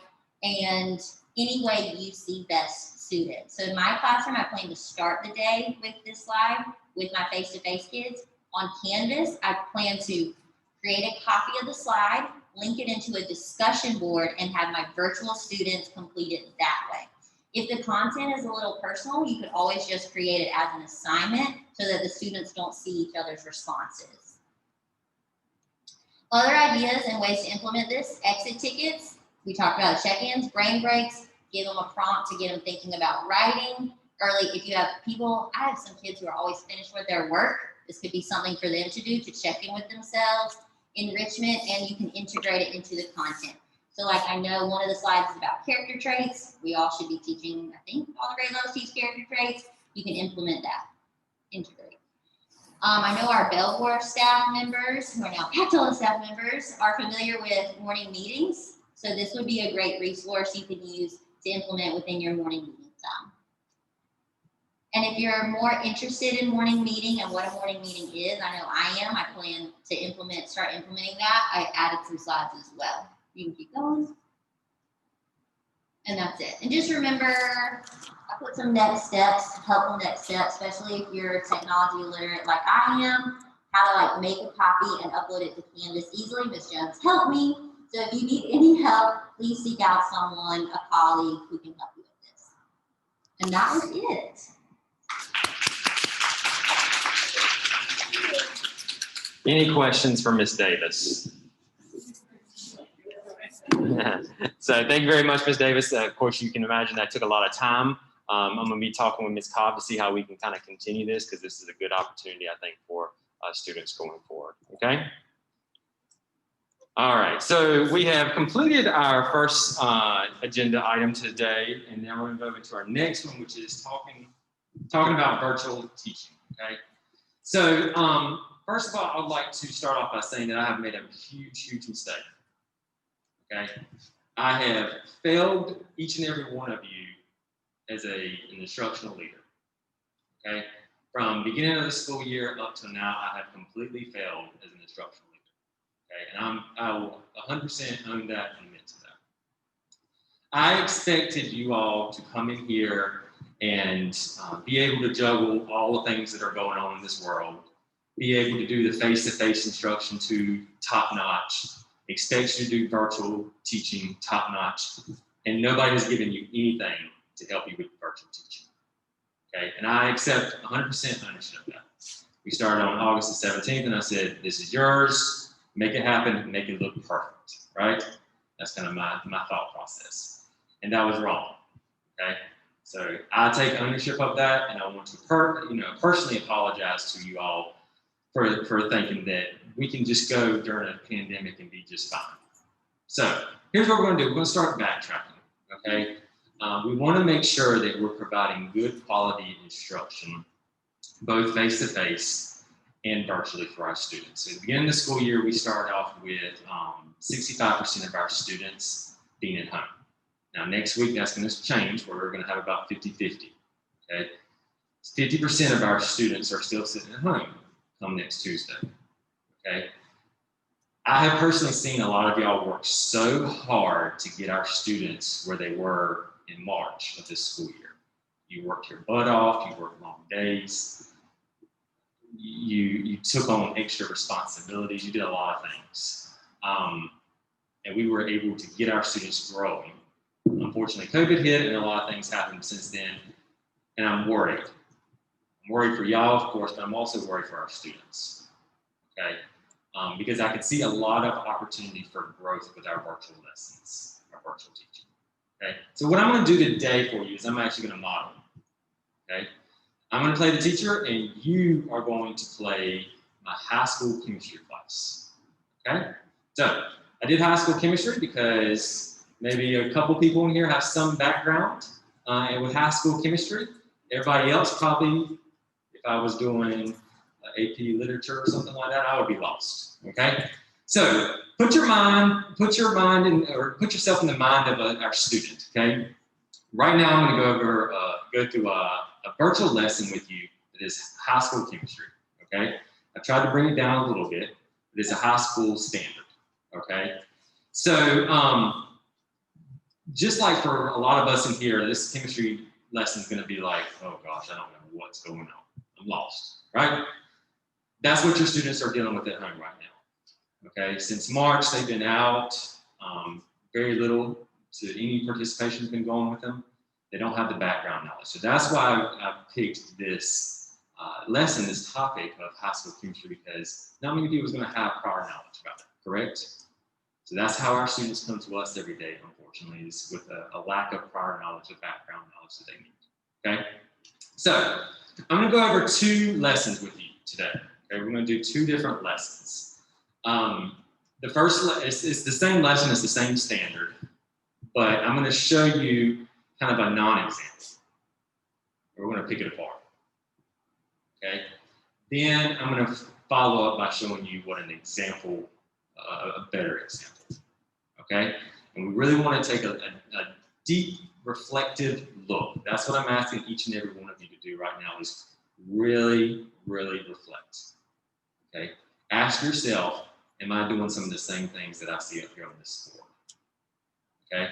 and any way you see best suited. So in my classroom, I plan to start the day with this slide with my face-to-face kids. On Canvas, I plan to create a copy of the slide, link it into a discussion board, and have my virtual students complete it that way. If the content is a little personal, you could always just create it as an assignment so that the students don't see each other's responses. Other ideas and ways to implement this, exit tickets. We talked about check-ins, brain breaks, give them a prompt to get them thinking about writing. Early, if you have people, I have some kids who are always finished with their work. This could be something for them to do to check in with themselves, enrichment, and you can integrate it into the content. So like I know one of the slides is about character traits. We all should be teaching, I think all the grade levels teach character traits. You can implement that, integrate. I know our Belvoir staff members, who are now Pactola staff members, are familiar with morning meetings. So this would be a great resource you could use to implement within your morning meeting time. And if you're more interested in morning meeting and what a morning meeting is, I know I am. I plan to start implementing that. I added some slides as well. You can keep going. And that's it. And just remember, I put some next steps, helpful next steps, especially if you're technology illiterate like I am, how to like make a copy and upload it to Canvas easily. Ms. Jones helped me. So if you need any help, please seek out someone, a colleague who can help you with this. And that was it. Any questions for Ms. Davis? So thank you very much, Ms. Davis. Of course, you can imagine that took a lot of time. I'm going to be talking with Ms. Cobb to see how we can kind of continue this, because this is a good opportunity, I think, for students going forward. Okay. All right. So we have completed our first agenda item today, and now we're going to move into our next one, which is talking about virtual teaching. Okay. So first of all, I would like to start off by saying that I have made a huge mistake. Okay, I have failed each and every one of you as an instructional leader. Okay, from beginning of the school year up to now, I have completely failed as an instructional leader. Okay, and I will 100% own that and admit to that. I expected you all to come in here and be able to juggle all the things that are going on in this world, be able to do the face-to-face instruction to top notch, expect you to do virtual teaching top notch, and nobody has given you anything to help you with virtual teaching. Okay, and I accept 100% ownership of that. We started on August the 17th, and I said, this is yours, make it happen, make it look perfect, right? That's kind of my thought process. And that was wrong, okay? So I take ownership of that, and I want to personally apologize to you all for thinking that we can just go during a pandemic and be just fine. So here's what we're going to do. We're going to start backtracking, okay? We want to make sure that we're providing good quality instruction, both face-to-face and virtually for our students. So at the beginning of the school year, we started off with 65% of our students being at home. Now, next week, that's going to change, where we're going to have about 50-50, okay? 50% of our students are still sitting at home come next Tuesday, okay? I have personally seen a lot of y'all work so hard to get our students where they were in March of this school year. You worked your butt off, you worked long days, you took on extra responsibilities, you did a lot of things. and we were able to get our students growing. Unfortunately, COVID hit and a lot of things happened since then, and I'm worried. I'm worried for y'all, of course, but I'm also worried for our students, okay? Because I could see a lot of opportunity for growth with our virtual lessons, our virtual teaching, okay? So what I'm gonna do today for you is I'm actually gonna model, okay? I'm gonna play the teacher and you are going to play my high school chemistry class, okay? So I did high school chemistry because maybe a couple people in here have some background with high school chemistry. Everybody else probably, if I was doing AP literature or something like that, I would be lost, okay? So put yourself in the mind of our student, okay? Right now I'm gonna go through a virtual lesson with you that is high school chemistry, okay? I tried to bring it down a little bit, but it's a high school standard, okay? So just like for a lot of us in here, this chemistry lesson is gonna be like, oh gosh, I don't know what's going on. I'm lost, right? That's what your students are dealing with at home right now, okay? Since March, they've been out, very little to any participation has been going with them. They don't have the background knowledge. So that's why I picked this lesson, this topic of high school chemistry, because not many people are going to have prior knowledge about it, correct? So that's how our students come to us every day, unfortunately, is with a lack of prior knowledge, of background knowledge that they need, okay? So I'm going to go over 2 lessons with you today, okay? We're going to do 2 different lessons. The first, it's the same lesson, it's the same standard, but I'm going to show you kind of a non-example. We're going to pick it apart, okay? Then I'm going to follow up by showing you what an example, a better example, okay? And we really want to take a deep, reflective look. That's what I'm asking each and every one of you to do right now, is really, really reflect, okay? Ask yourself, am I doing some of the same things that I see up here on this board, okay?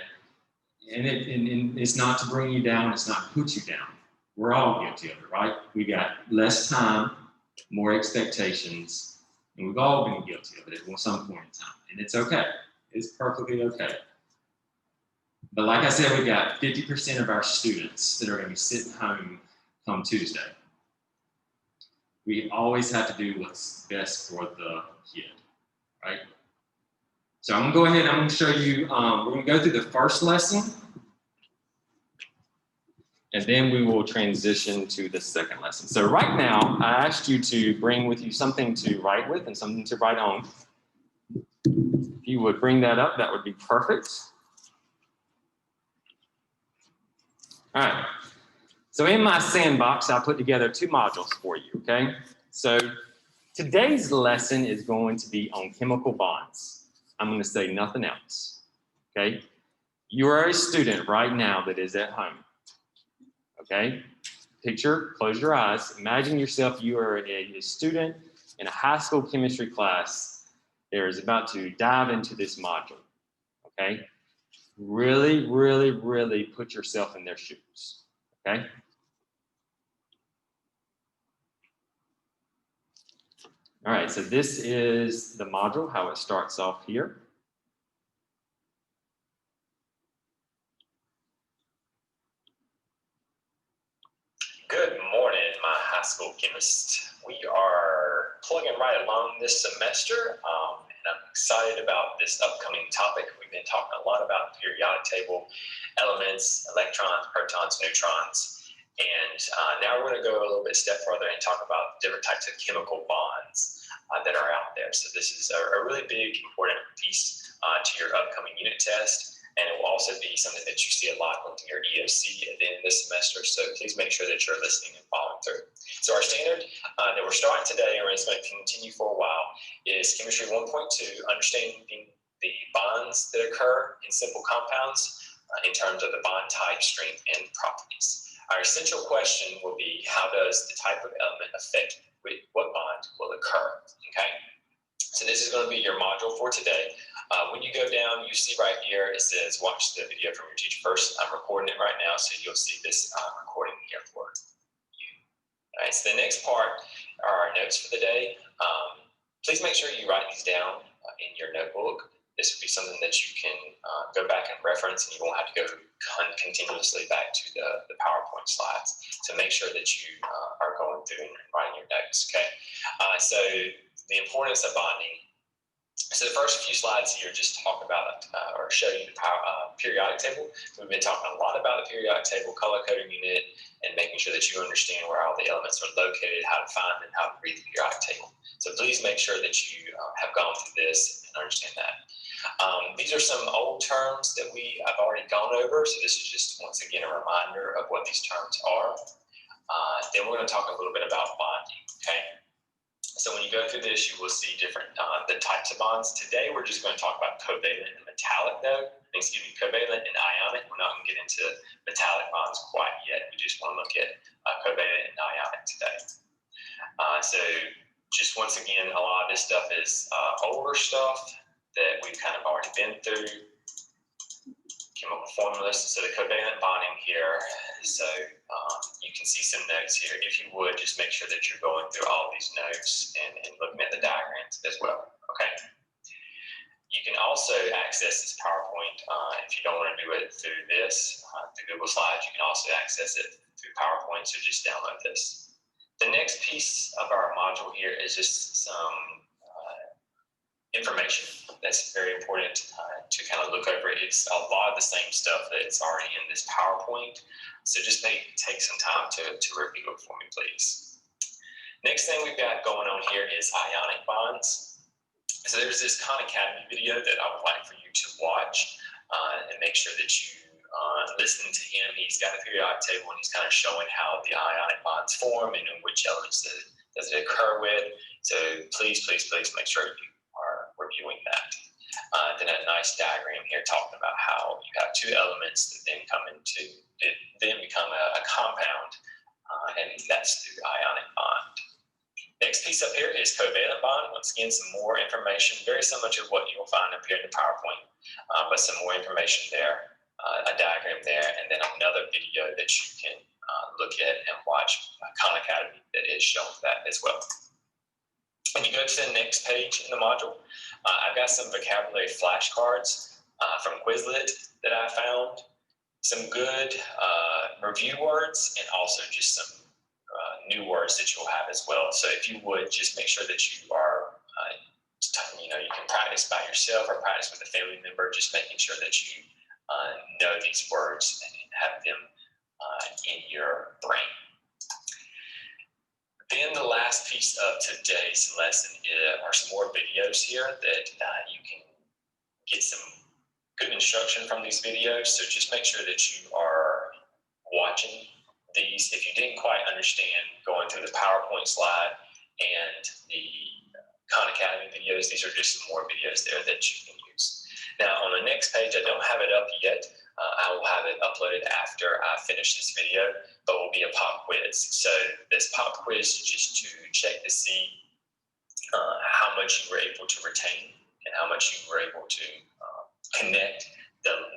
And it's not to bring you down, it's not to put you down. We're all guilty of it, right? We got less time, more expectations, and we've all been guilty of it at some point in time. And it's okay, it's perfectly okay. But like I said, we got 50% of our students that are gonna be sitting home come Tuesday. We always have to do what's best for the kid, right? So I'm gonna go ahead, I'm gonna show you, we're gonna go through the first lesson, and then we will transition to the second lesson. So right now, I asked you to bring with you something to write with and something to write on. If you would bring that up, that would be perfect. All right, so in my sandbox, I put together 2 modules for you, okay? So today's lesson is going to be on chemical bonds. I'm going to say nothing else, okay? You are a student right now that is at home, okay? Picture, close your eyes. Imagine yourself, you are a student in a high school chemistry class that is about to dive into this module, okay? Really, really, really put yourself in their shoes, okay? All right, so this is the module, how it starts off here. Good morning, my high school chemists. We are plugging right along this semester, and I'm excited about this upcoming topic. We've been talking a lot about the periodic table, elements, electrons, protons, neutrons, and now we're going to go a little bit step further and talk about different types of chemical bonds that are out there. So this is a really big, important piece to your upcoming unit test. And it will also be something that you see a lot within your EOC at the end of this semester. So please make sure that you're listening and following through. So our standard that we're starting today, and it's going to continue for a while, is Chemistry 1.2, understanding the bonds that occur in simple compounds in terms of the bond type, strength, and properties. Our essential question will be, how does the type of element affect what bond will occur, okay? So this is going to be your module for today. When you go down, you see right here, it says, watch the video from your teacher first. I'm recording it right now, so you'll see this recording here for you. All right, so the next part are our notes for the day. Please make sure you write these down in your notebook. this will be something that you can go back and reference, and you won't have to go continuously back to the PowerPoint slides. So make sure that you are going through and writing your notes, okay? So the importance of bonding. So the first few slides here just talk about or show you the periodic table. We've been talking a lot about the periodic table, color coding unit, and making sure that you understand where all the elements are located, how to find them, how to read the periodic table. So please make sure that you have gone through this and understand that. These are some old terms that we have already gone over. So this is just, once again, a reminder of what these terms are. Then we're going to talk a little bit about bonding, okay? So when you go through this, you will see different the types of bonds. Today, we're just going to talk about covalent and metallic covalent and ionic. We're not going to get into metallic bonds quite yet. We just want to look at covalent and ionic today. So just once again, a lot of this stuff is older stuff that we've kind of already been through. Chemical formulas. So the covalent bonding here. So you can see some notes here. If you would, just make sure that you're going through all these notes and looking at the diagrams as well. Okay. You can also access this PowerPoint if you don't want to do it through this, through Google Slides. You can also access it through PowerPoint. So just download this. The next piece of our module here is just some information that's very important to kind of look over. It's a lot of the same stuff that's already in this PowerPoint. So just take some time to review it for me, please. Next thing we've got going on here is ionic bonds. So there's this Khan Academy video that I would like for you to watch and make sure that you listen to him. He's got a periodic table and he's kind of showing how the ionic bonds form and in which elements does it occur with. So please, please, please make sure you are reviewing that. Then a nice diagram here talking about how you have two elements that then then become a compound, and that's through the ionic bond. Next piece up here is covalent bond. Once again, some more information, very similar to what you'll find up here in the PowerPoint, but some more information there, a diagram there, and then another video that you can look at and watch Khan Academy that is showing that as well. When you go to the next page in the module, I've got some vocabulary flashcards from Quizlet that I found, some good review words, and also just some new words that you'll have as well. So if you would, just make sure that you are, you can practice by yourself or practice with a family member, just making sure that you know these words and have them in your brain. Then the last piece of today's lesson are some more videos here that you can get some good instruction from these videos. So just make sure that you are watching these. If you didn't quite understand going through the PowerPoint slide and the Khan Academy videos, these are just some more videos there that you can use. Now on the next page, I don't have it up yet. I will have it uploaded after I finish this video, but will be a pop quiz. So this pop quiz is just to check to see how much you were able to retain and how much you were able to connect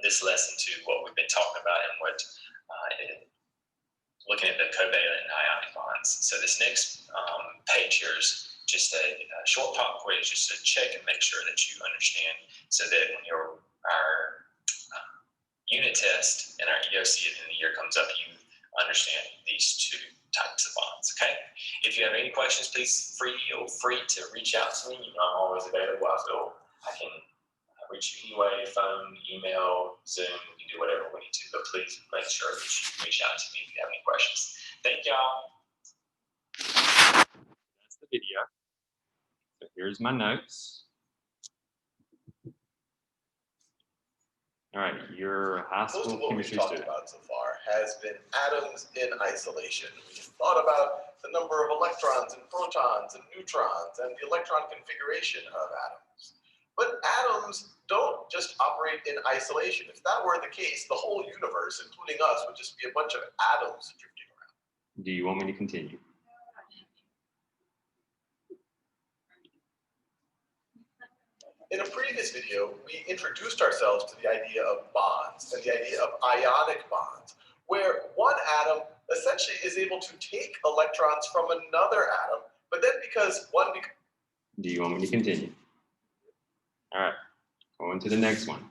this lesson to what we've been talking about and what looking at the covalent and ionic bonds. So this next page here is just a short pop quiz just to check and make sure that you understand, so that when our unit test and our EOC at the end of the year comes up, you understand these two types of bonds, okay? If you have any questions, please feel free to reach out to me. You know, I'm always available. I can reach you anyway, phone, email, Zoom, we can do whatever we need to, but please make sure that you reach out to me if you have any questions. Thank y'all. That's the video. So here's my notes. All right, your high Most school of what we've chemistry talked student. about so far has been atoms in isolation. We've thought about the number of electrons and protons and neutrons and the electron configuration of atoms. But atoms don't just operate in isolation. If that were the case, the whole universe, including us, would just be a bunch of atoms drifting around. Do you want me to continue? In a previous video, we introduced ourselves to the idea of bonds and the idea of ionic bonds, where one atom essentially is able to take electrons from another atom, but then because one... Do you want me to continue? All right. Going to the next one.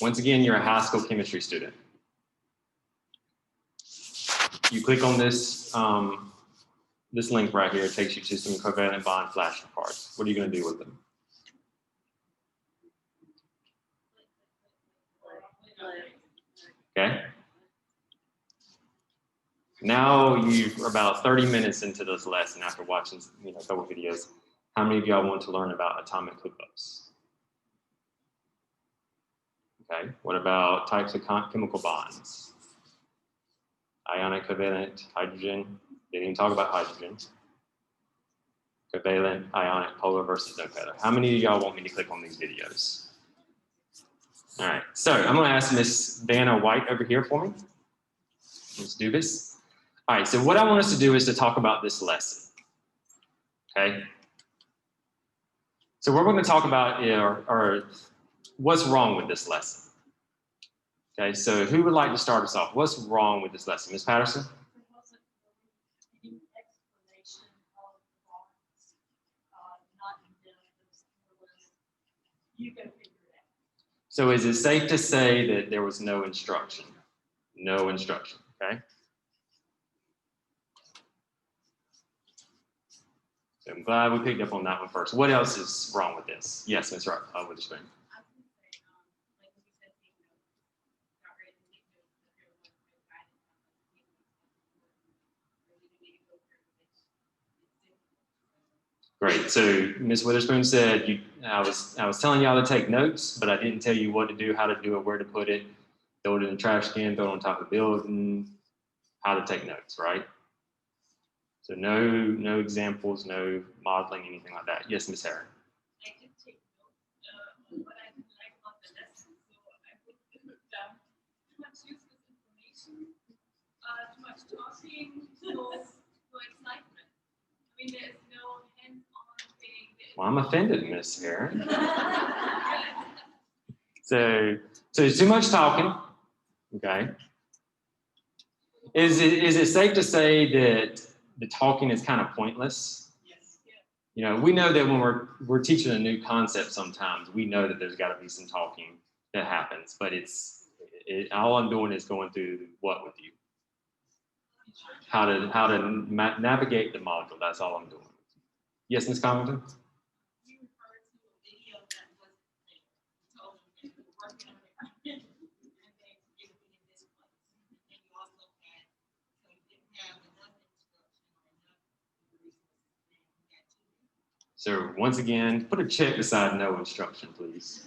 Once again, you're a high school chemistry student. You click on this, this link right here. It takes you to some covalent bond flashcards. What are you going to do with them? Okay. Now you're about 30 minutes into this lesson after watching a couple videos. How many of y'all want to learn about atomic hookups? Okay. What about types of chemical bonds? Ionic, covalent, hydrogen. Didn't even talk about hydrogen. Covalent, ionic, polar versus no polar. How many of y'all want me to click on these videos? All right, so I'm gonna ask Miss Vanna White over here for me. Let's do this. All right, so what I want us to do is to talk about this lesson, okay? So what we're gonna talk about are what's wrong with this lesson. Okay, so who would like to start us off? What's wrong with this lesson? Ms. Patterson? So is it safe to say that there was no instruction? No instruction, okay? So I'm glad we picked up on that one first. What else is wrong with this? Yes, Ms. Witherspoon. Great. So Ms. Witherspoon said I was telling y'all to take notes, but I didn't tell you what to do, how to do it, where to put it, throw it in the trash can, throw it on top of the building, how to take notes, right? So no examples, no modeling, anything like that. Yes, Ms. Harris. I did take notes, but I didn't like about the lesson, so I put down too much useless information, too much talking, no excitement. I mean, there's no hands-on thing. Well, I'm offended, Ms. Harris. So too much talking, okay? Is it safe to say that the talking is kind of pointless? Yes. We know that when we're teaching a new concept, sometimes we know that there's got to be some talking that happens, but all I'm doing is going through what with you, how to navigate the module. That's all I'm doing. Yes, Ms. Covington. You referred to a video that was told you to work on it, and then you put in this place, and you also had, so you didn't have enough instruction or enough resources, and you had to. So once again, put a check beside no instruction, please.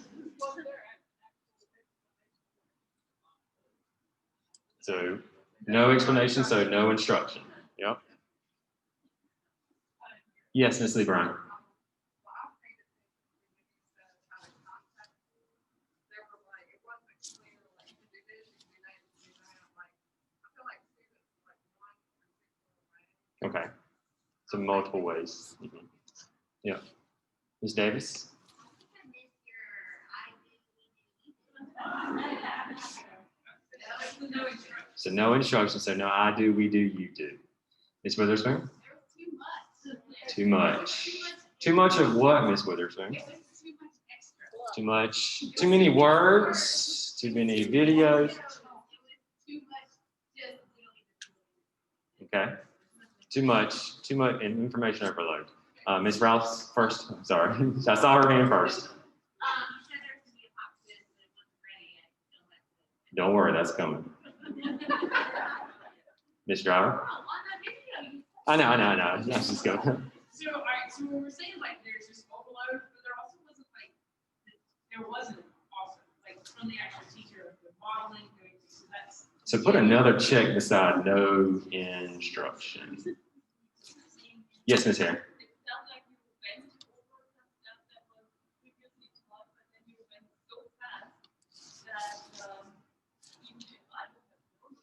So no explanation, so no instruction. Yep. Yes, Ms. Lee Brown. Okay. So multiple ways. Mm-hmm. Yeah. Ms. Davis. So no instruction. So no, I do, we do, you do. Ms. Witherspoon? Too much. Too much of what, Ms. Witherspoon? Too much. Too many words. Too many videos. Okay. Too much information overload. Ms. Rouse first. I'm sorry. I saw her hand first. Don't worry, that's coming. Ms. Driver? I know. I'm just going. So, all right, so when we're saying like there's just overload, but there also wasn't also like from the actual teacher, the modeling, so that's. So put another check beside no instruction. Yes, Ms. Hare. It felt like you went over some stuff that was previously taught, but then you went so fast that even if I look at the book,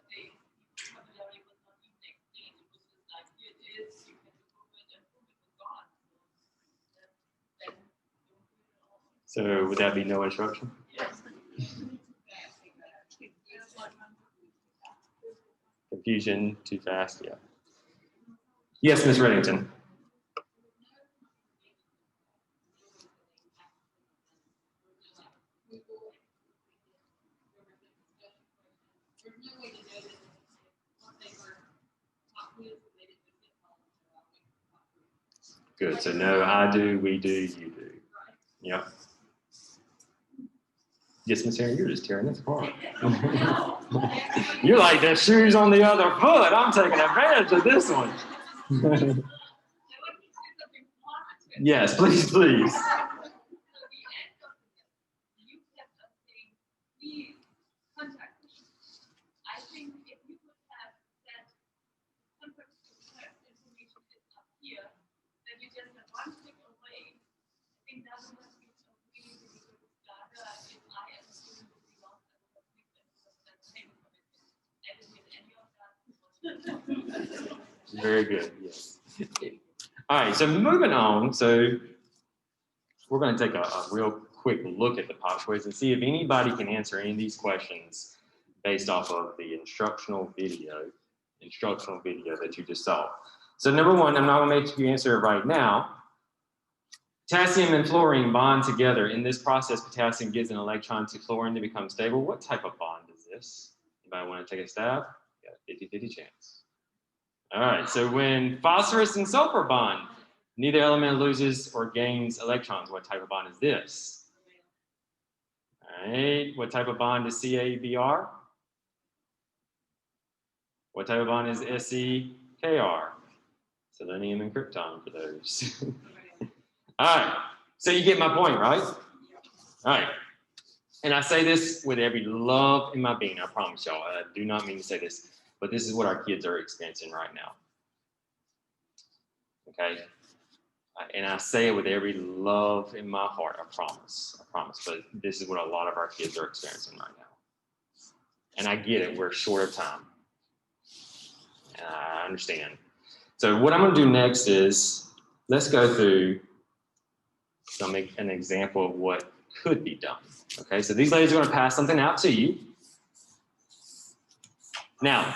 they vocabulary was not even explained. It was just like here it is, you can prove it, and prove it was gone. So would that be no instruction? Confusion, too fast, yeah. Yes, Ms. Reddington. Good. So no, I do, we do, you do. Yep. Yes, Miss Aaron, you're just tearing this apart. You're like the shoes on the other foot. I'm taking advantage of this one. Yes, please, please. I think if you would have that contact information is up here, then you just have one click away. I think that would have been a really, really good start. If I as a student would be lost, I would have picked that same commitment. I didn't get any of that. Very good, yes. All right, so moving on. So we're going to take a real quick look at the pop quiz and see if anybody can answer any of these questions based off of the instructional video that you just saw. So number one, I'm not going to make you answer it right now. Potassium and fluorine bond together. In this process, potassium gives an electron to fluorine to become stable. What type of bond is this? Anybody want to take a stab? Got a 50-50 chance. All right, so when phosphorus and sulfur bond, neither element loses or gains electrons. What type of bond is this? All right, what type of bond is CABr? What type of bond is SEKR? Selenium and krypton for those. All right, so you get my point, right? All right, and I say this with every love in my being, I promise y'all. I do not mean to say this, but this is what our kids are experiencing right now. Okay, and I say it with every love in my heart, I promise, but this is what a lot of our kids are experiencing right now. And I get it, we're short of time. And I understand. So what I'm gonna do next is, let's go through an example of what could be done. Okay, so these ladies are gonna pass something out to you. Now,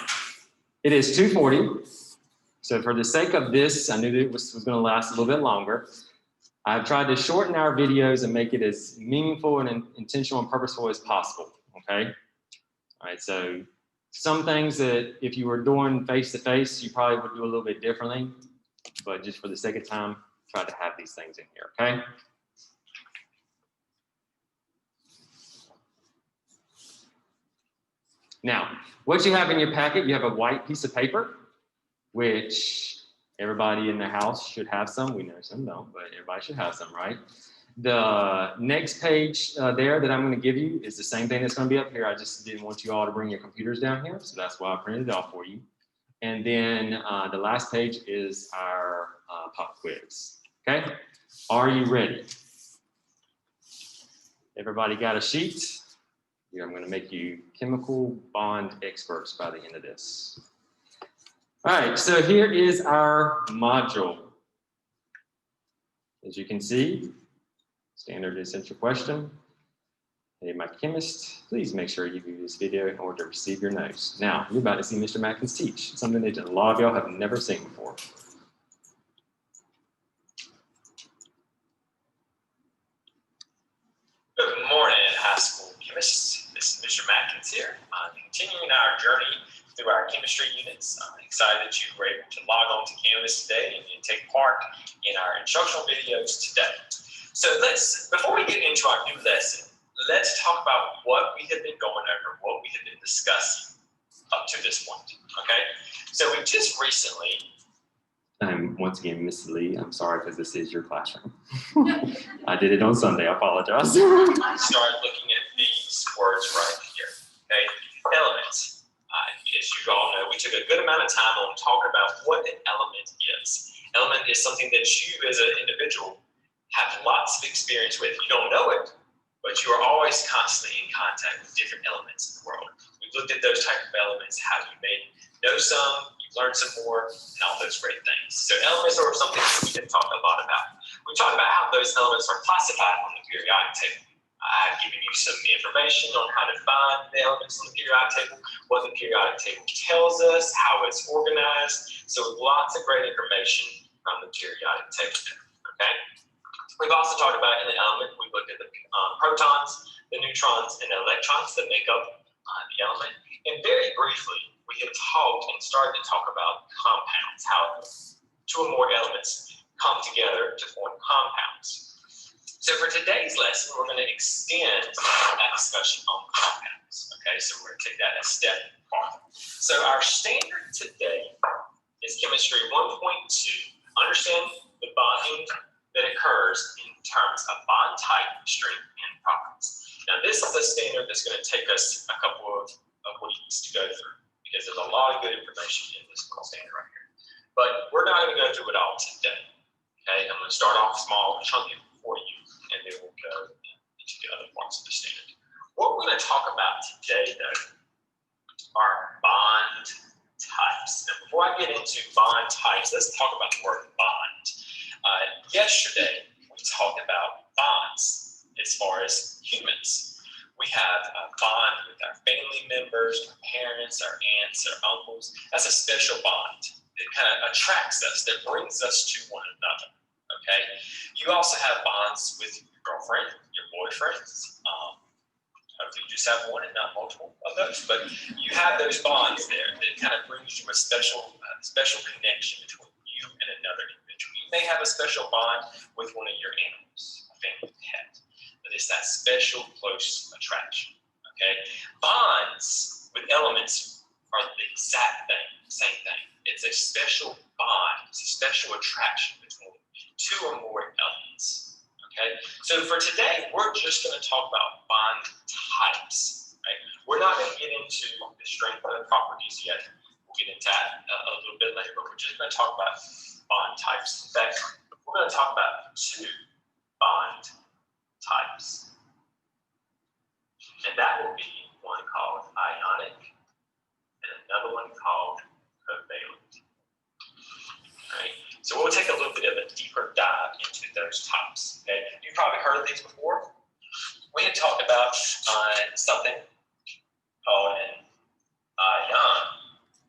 it is 2:40. So for the sake of this, I knew that it was going to last a little bit longer. I've tried to shorten our videos and make it as meaningful and intentional and purposeful as possible, okay? All right, so some things that if you were doing face-to-face, you probably would do a little bit differently, but just for the sake of time, try to have these things in here, okay? Now, what you have in your packet, you have a white piece of paper, which everybody in the house should have some. We know some don't, but everybody should have some, right? The next page there that I'm going to give you is the same thing that's going to be up here. I just didn't want you all to bring your computers down here, so that's why I printed it off for you. And then the last page is our pop quiz, okay? Are you ready? Everybody got a sheet? Here, I'm going to make you chemical bond experts by the end of this. All right, so here is our module. As you can see, standard essential question. Hey, my chemist, please make sure you view this video in order to receive your notes. Now, you're about to see Mr. Matkins teach, something that a lot of y'all have never seen before. Good morning, high school chemists. This is Mr. Matkins here. Continuing our journey through our chemistry units. I'm excited that you were able to log on to Canvas today and take part in our instructional videos today. So before we get into our new lesson, let's talk about what we have been going over, what we have been discussing up to this point, okay? So we just recently... Once again, Miss Lee, I'm sorry because this is your classroom. I did it on Sunday, I apologize. Started looking at these words right here, okay? Elements. As you all know, we took a good amount of time on talking about what an element is. Element is something that you as an individual have lots of experience with. You don't know it, but you are always constantly in contact with different elements in the world. We've looked at those type of elements, how you may know some, you've learned some more, and all those great things. So elements are something that we can talk a lot about. We talked about how those elements are classified on the periodic table. I've given you some information on how to find the elements on the periodic table, what the periodic table tells us, how it's organized. So lots of great information from the periodic table there, okay? We've also talked about in the element, we looked at the protons, the neutrons, and the electrons that make up the element. And very briefly, we have talked and started to talk about compounds, how two or more elements come together to form compounds. So for today's lesson, we're going to extend that discussion on compounds. Okay, so we're going to take that a step farther. So our standard today is chemistry 1.2. Understand the bonding that occurs in terms of bond type, strength, and properties. Now this is a standard that's going to take us a couple of weeks to go through because there's a lot of good information in this little standard right here. But we're not going to go through it all today. Okay, I'm going to start off small, chunky for you, and then we'll go into the other parts of the standard. What we're going to talk about today, though, are bond types. Now, before I get into bond types, let's talk about the word bond. Yesterday, we talked about bonds as far as humans. We have a bond with our family members, our parents, our aunts, our uncles. That's a special bond that kind of attracts us, that brings us to one another. Okay. You also have bonds with your girlfriend, your boyfriends. Hopefully you just have one and not multiple of those, but you have those bonds there that kind of brings you a special connection between you and another individual. You may have a special bond with one of your animals, a family pet, but it's that special close attraction. Okay. Bonds with elements are the exact thing, same thing. It's a special bond. It's a special attraction between two or more elements. Okay, so for today, we're just going to talk about bond types. Right? We're not going to get into the strength of the properties yet. We'll get into that a little bit later, but we're just going to talk about bond types. In fact, we're going to talk about two bond types. And that will be one called ionic and another one called covalent. Right? So we'll take a little bit of a deeper dive into those types. Okay? You've probably heard of these before. We had talked about something called an ion.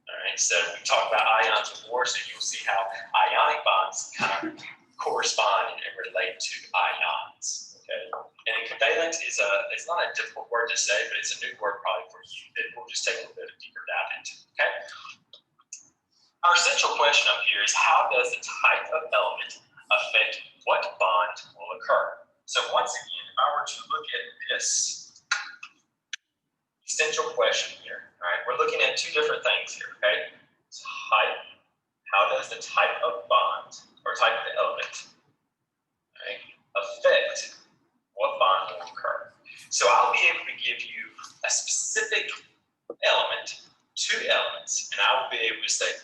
All right, so we talked about ions before, so you'll see how ionic bonds kind of correspond and relate to ions. Okay, and then covalent is it's not a difficult word to say, but it's a new word probably for you that we'll just take a little bit of a deeper dive into. Okay. Our central question up here is how does the type of element affect what bond will occur? So once again, if I were to look at this central question here, all right, we're looking at two different things here, okay? Type, how does the type of bond or type of element, right, affect what bond will occur? So I'll be able to give you a specific element, two elements, and I will be able to say,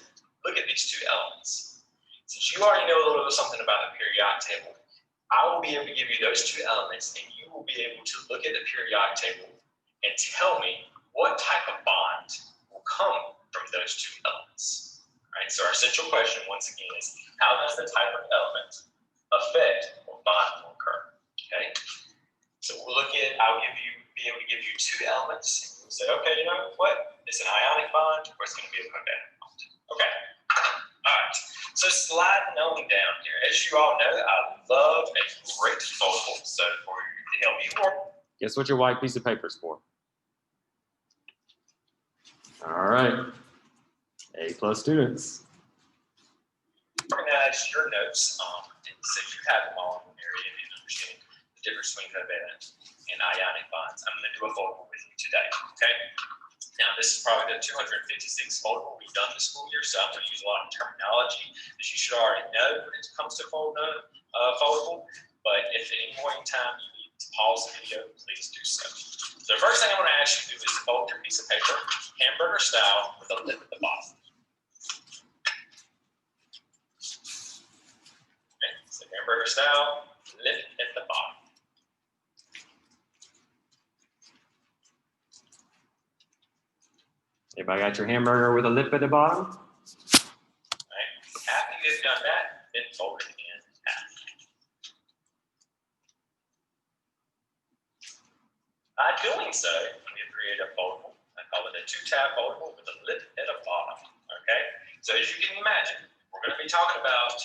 look at these two elements. Since you already know a little bit something about the periodic table, I will be able to give you those two elements, and you will be able to look at the periodic table and tell me what type of bond will come from those two elements. Right? So our central question, once again, is how does the type of element affect what bond will occur? Okay. So we'll look at. Be able to give you two elements, and we'll say, okay, you know what? It's an ionic bond, or it's going to be a covalent bond. Okay. All right. So sliding on down here, as you all know, I love a great foldable. So for you to help you work. Guess what your white piece of paper is for? All right. A+ students. Organize your notes, and so you have them all in an area and understand the difference between covalent and ionic bonds. I'm going to do a foldable with you today. Okay. Now, this is probably the 256 foldable we've done this school year, so I'm going to use a lot of terminology that you should already know when it comes to foldable. But if at any point in time you need to pause the video, please do so. So the first thing I want to ask you to do is fold your piece of paper, hamburger style, with a lip at the bottom. Okay, so hamburger style, lip at the bottom. Everybody got your hamburger with a lip at the bottom? Right. After you've done that, then fold it in half. By doing so, we have created a foldable. I call it a two-tab foldable with a lip at the bottom. Okay. So as you can imagine, we're going to be talking about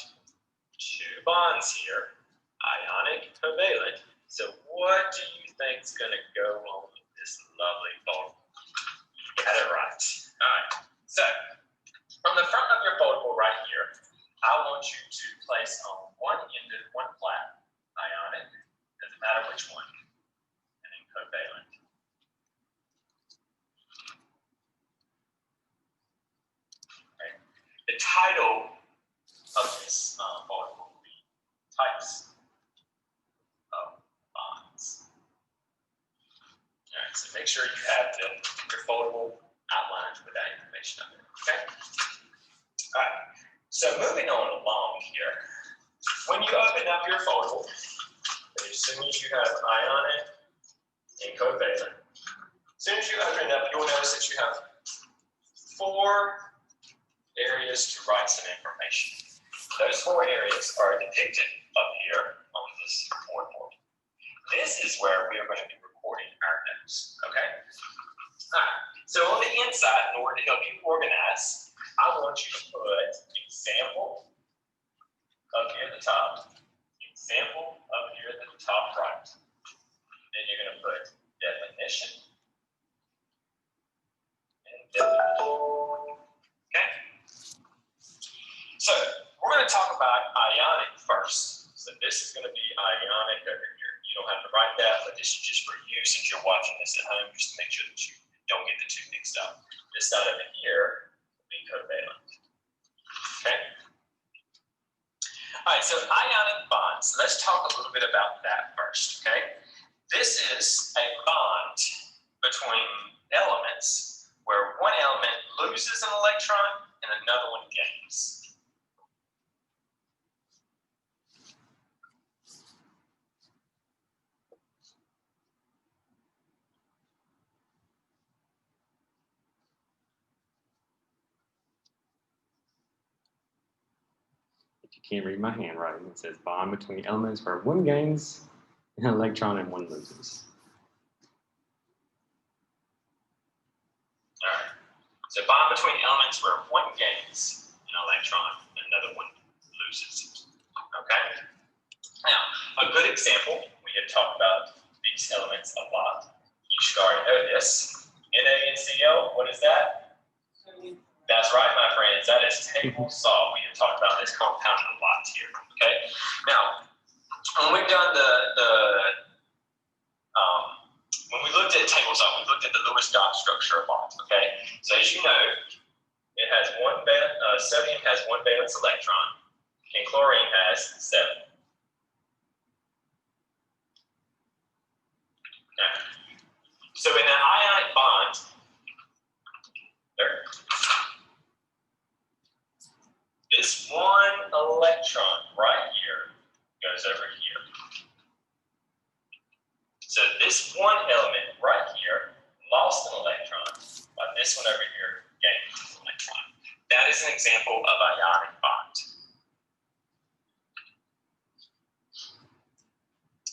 two bonds here, ionic, covalent. So what do you think is going to go on with this lovely foldable? You got it right. All right. So, on the front of your foldable right here, I want you to place on one end of one flat, ionic, doesn't matter which one, and then covalent. Okay. The title of this foldable will be types of bonds. All right, so make sure you have your foldable outlined with that information on there, okay? All right, so moving on along here, when you open up your foldable, as soon as you have ionic and covalent, as soon as you open it up, you'll notice that you have 4 areas to write some information. Those 4 areas are depicted up here on this board. This is where we are going to be recording our notes, okay? All right, so on the inside, in order to help you organize, I want you to put example up here at the top, example up here at the top right. Then you're going to put definition and definition. Okay? So we're going to talk about ionic first. So this is going to be ionic over here. You don't have to write that, but this is just for you since you're watching this at home, just to make sure that you don't get the 2 mixed up. This side over here will be covalent. Okay? All right, so ionic bonds. Let's talk a little bit about that first, okay? This is a bond between elements where one element loses an electron and another one gains. If you can't read my handwriting, it says bond between elements where one gains an electron and one loses. All right. So bond between elements where one gains an electron and another one loses. Okay? Now, a good example, we had talked about these elements a lot. You should already know this. NaNCl, what is that? That's right, my friends. That is table salt. We have talked about this compound a lot here. Okay? Now, when we've done when we looked at table salt, we looked at the Lewis dot structure of bonds. Okay? So as you know, it has sodium has 1 valence electron, and chlorine has 7. Okay. So in an ionic bond, this 1 electron right here goes over here. So this 1 element right here lost an electron, but this one over here gained an electron. That is an example of ionic bond.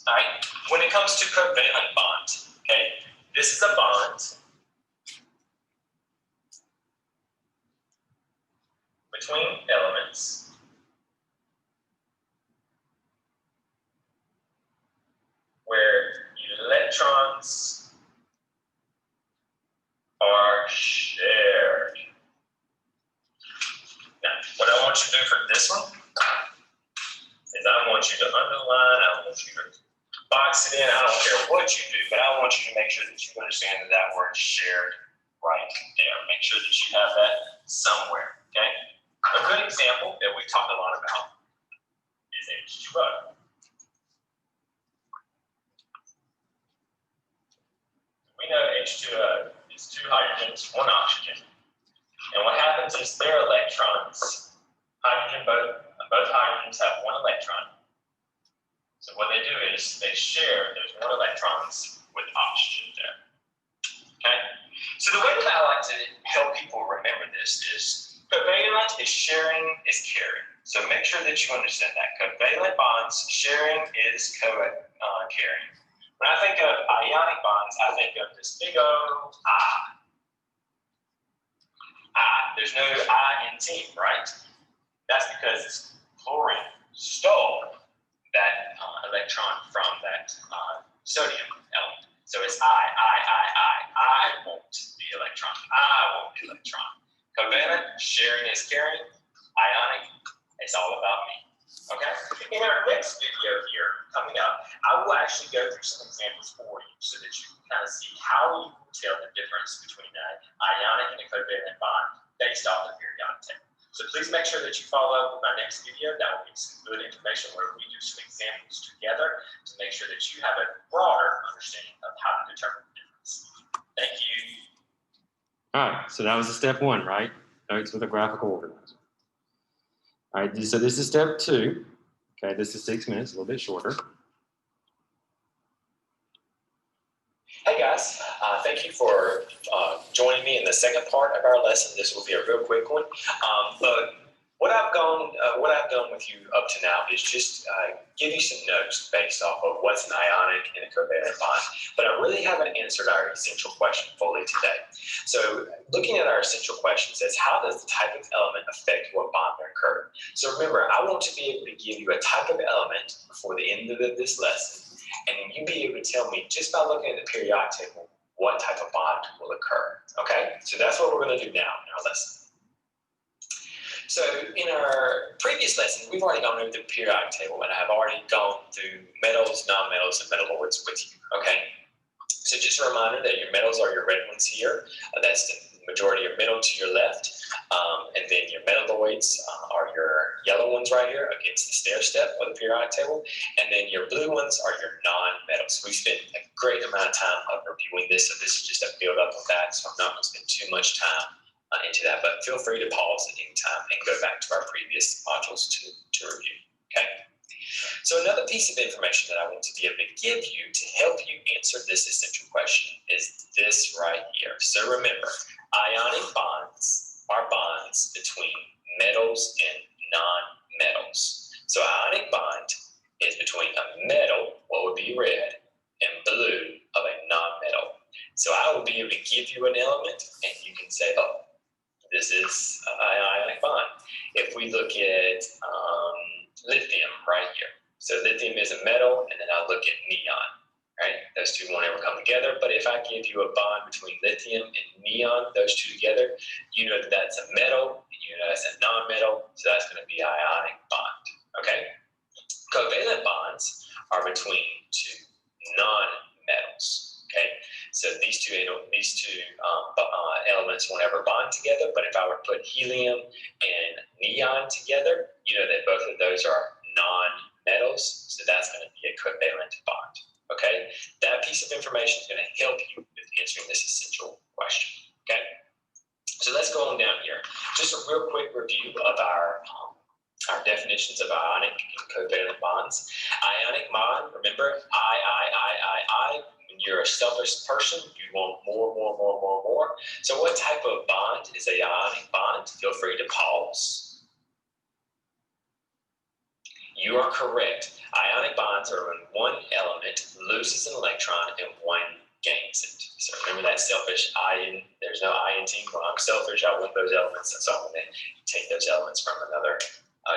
All right, when it comes to covalent bond, okay, this is a bond between elements where electrons are shared. Now, what I want you to do for this one is I want you to underline, I want you to box it in, I don't care what you do, but I want you to make sure that you understand that that word shared right there. Make sure that you have that somewhere, okay? A good example that we've talked a lot about is H2O. We know H2O is 2 hydrogens, 1 oxygen. And what happens is their electrons, both hydrogens have 1 electron. So what they do is they share those 1 electrons with oxygen there. Okay? So the way that I like to help people remember this is covalent is sharing is caring. So make sure that you understand that. Covalent bonds, sharing is caring. When I think of ionic bonds, I think of this big old I. There's no I in team, right? That's because chlorine stole that electron from that sodium element. So it's I want the electron. I want the electron. Covalent, sharing is caring. Ionic, it's all about me. Okay? In our next video here, coming up, I will actually go through some examples for you so that you can kind of see how you can tell the difference between an ionic and a covalent bond based off the periodic table. So please make sure that you follow up with my next video. That will be some good information where we do some examples together to make sure that you have a broader understanding of how to determine the difference. Thank you. All right, so that was step one, right? Notes with a graphical organizer. All right, so this is step two. Okay, this is 6 minutes, a little bit shorter. Hey guys, thank you for joining me in the second part of our lesson. This will be a real quick one. But what I've done with you up to now is just give you some notes based off of what's an ionic and a covalent bond. But I really haven't answered our essential question fully today. So looking at our essential question says, how does the type of element affect what bond occurred? So remember, I want to be able to give you a type of element before the end of this lesson. And then you be able to tell me just by looking at the periodic table what type of bond will occur. Okay, so that's what we're going to do now in our lesson. So in our previous lesson, we've already gone over the periodic table, and I've already gone through metals, nonmetals, and metalloids with you. Okay, so just a reminder that your metals are your red ones here. That's the majority of metal to your left, and then your metalloids are your yellow ones right here against the stair step of the periodic table, and then your blue ones are your non-metals. We spent a great amount of time reviewing this, so this is just a build up of that, so I'm not going to spend too much time into that, but feel free to pause at any time and go back to our previous modules to review. Okay. So another piece of information that I want to be able to give you to help you answer this essential question is this right here. So remember, ionic bonds are bonds between metals and non-metals. So ionic bond is between a metal, what would be red, and blue of a non-metal. So I will be able to give you an element and you can say, oh, this is an ionic bond. If we look at lithium right here. So lithium is a metal, and then I look at neon, right? Those two won't ever come together, but if I give you a bond between lithium and neon, those two together, you know that that's a metal, and you know that's a non-metal, so that's going to be ionic bond, okay? Covalent bonds are between two non-metals, okay? So these two elements won't ever bond together, but if I were to put helium and neon together, you know that both of those are non-metals, so that's going to be a covalent bond, okay? That piece of information is going to help you with answering this essential question, okay? So let's go on down here. Just a real quick review of our definitions of ionic and covalent bonds. Ionic bond, remember, I. When you're a selfish person, you want more. So what type of bond is an ionic bond? Feel free to pause. You are correct. Ionic bonds are when one element loses an electron and one gains it. So remember that selfish I, there's no I in team. Well, I'm selfish, I want those elements, so I'm going to take those elements from another,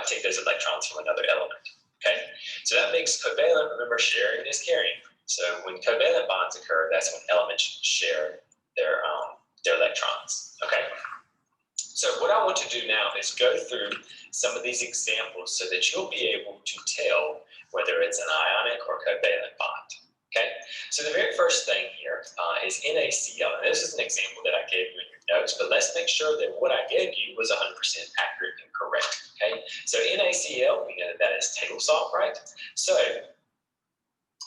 take those electrons from another element. Okay, so that makes covalent, remember sharing is caring. So when covalent bonds occur, that's when elements share their electrons, okay? So what I want to do now is go through some of these examples so that you'll be able to tell whether it's an ionic or covalent bond, okay? So the very first thing here is NaCl. And this is an example that I gave you in your notes, but let's make sure that what I gave you was 100% accurate and correct, okay? So NaCl, we know that is table salt, right? So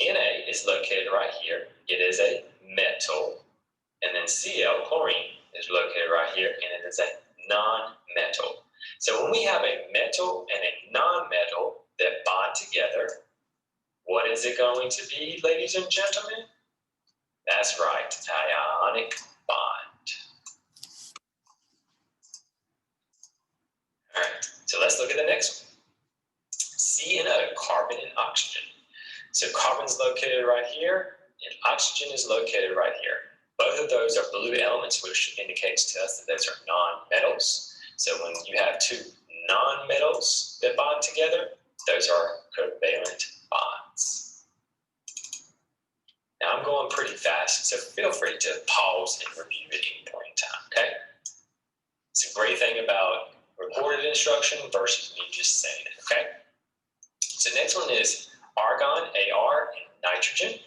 Na is located right here. It is a metal. And then Cl, chlorine, is located right here, and it is a non-metal. So when we have a metal and a non-metal that bond together, what is it going to be, ladies and gentlemen? That's right, ionic bond. All right, so let's look at the next one. C and O, carbon and oxygen. So carbon's located right here, and oxygen is located right here. Both of those are blue elements, which indicates to us that those are non-metals. So when you have two non-metals that bond together, those are covalent bonds. Now I'm going pretty fast, so feel free to pause and review at any point in time, okay? It's a great thing about recorded instruction versus me just saying it, okay? So next one is argon, AR, and nitrogen.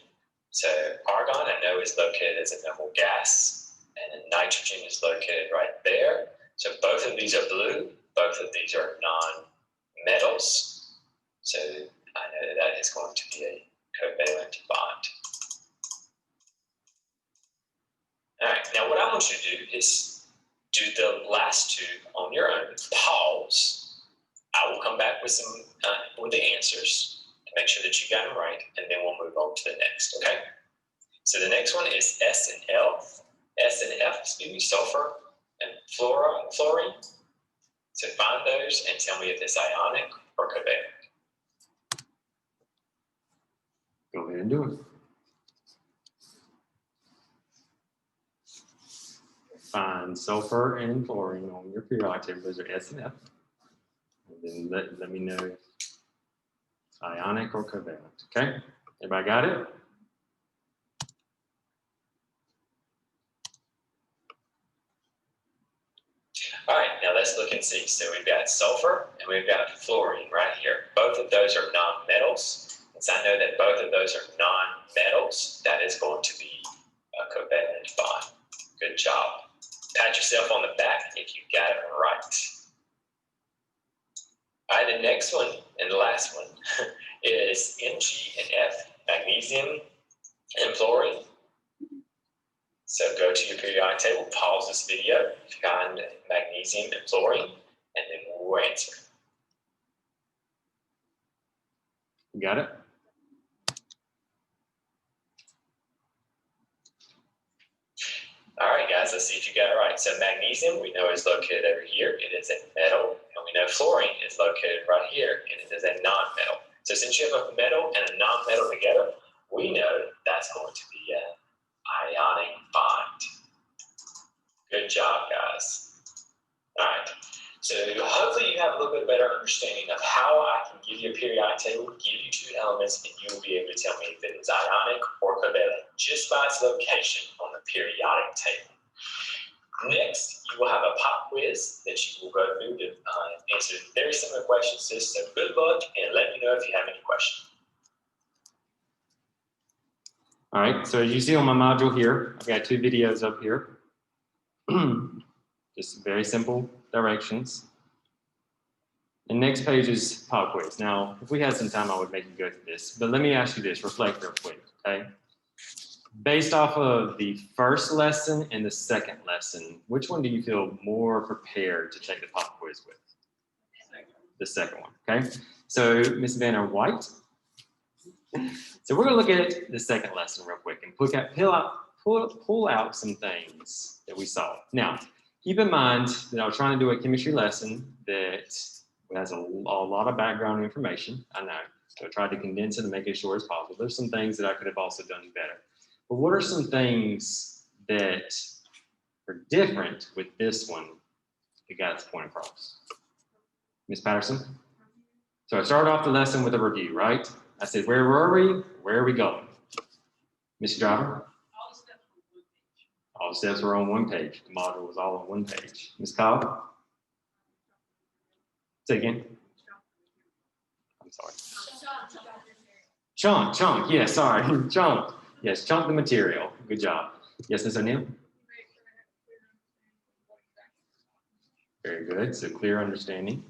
So argon, I know, is located as a noble gas, and then nitrogen is located right there. So both of these are blue, both of these are non-metals. So I know that is going to be a covalent bond. All right, now what I want you to do is do the last two on your own. Pause. I will come back with some with the answers to make sure that you got them right, and then we'll move on to the next. Okay. So the next one is S and F. S and F, excuse me, sulfur and fluorine. So find those and tell me if it's ionic or covalent. Go ahead and do it. Find sulfur and fluorine on your periodic table. Those are S and F. And then let me know if it's ionic or covalent. Okay? Everybody got it? All right, now let's look and see. So we've got sulfur and we've got fluorine right here. Both of those are non-metals. Since I know that both of those are non-metals, that is going to be a covalent bond. Good job. Pat yourself on the back if you got it right. All right, the next one and the last one is Mg and F, magnesium and fluorine. So go to your periodic table, pause this video, find magnesium and fluorine, and then we'll answer. You got it? All right, guys, let's see if you got it right. So magnesium, we know is located over here. It is a metal, and we know fluorine is located right here, and it is a non-metal. So since you have a metal and a non-metal together, we know that's going to be an ionic bond. Good job, guys. All right, so hopefully you have a little bit better understanding of how I can give you a periodic table, give you two elements, and you will be able to tell me if it is ionic or covalent just by its location on the periodic table. Next, you will have a pop quiz that you will go through to answer very similar questions to this. So good luck, and let me know if you have any questions. All right, so as you see on my module here, I've got two videos up here. Just very simple directions. The next page is pop quiz. Now, if we had some time, I would make you go through this, but let me ask you this, reflect real quick, okay? Based off of the first lesson and the second lesson, which one do you feel more prepared to take the pop quiz with? The second one, okay? So, Ms. Vanner White. So we're gonna look at the second lesson real quick and pull out some things that we saw. Now, keep in mind that I was trying to do a chemistry lesson that has a lot of background information, I know. So I tried to condense it and make it as short as possible. There's some things that I could have also done better. But what are some things that are different with this one that got its point across? Ms. Patterson? So I started off the lesson with a review, right? I said, where were we? Where are we going? Mr. Driver? All the steps were on one page. The module was all on one page. Ms. Cobb? Say again. I'm sorry. Chunk, yes, sorry. Chunk. Yes, chunk the material. Good job. Yes, Ms. O'Neill? Very good. So clear understanding.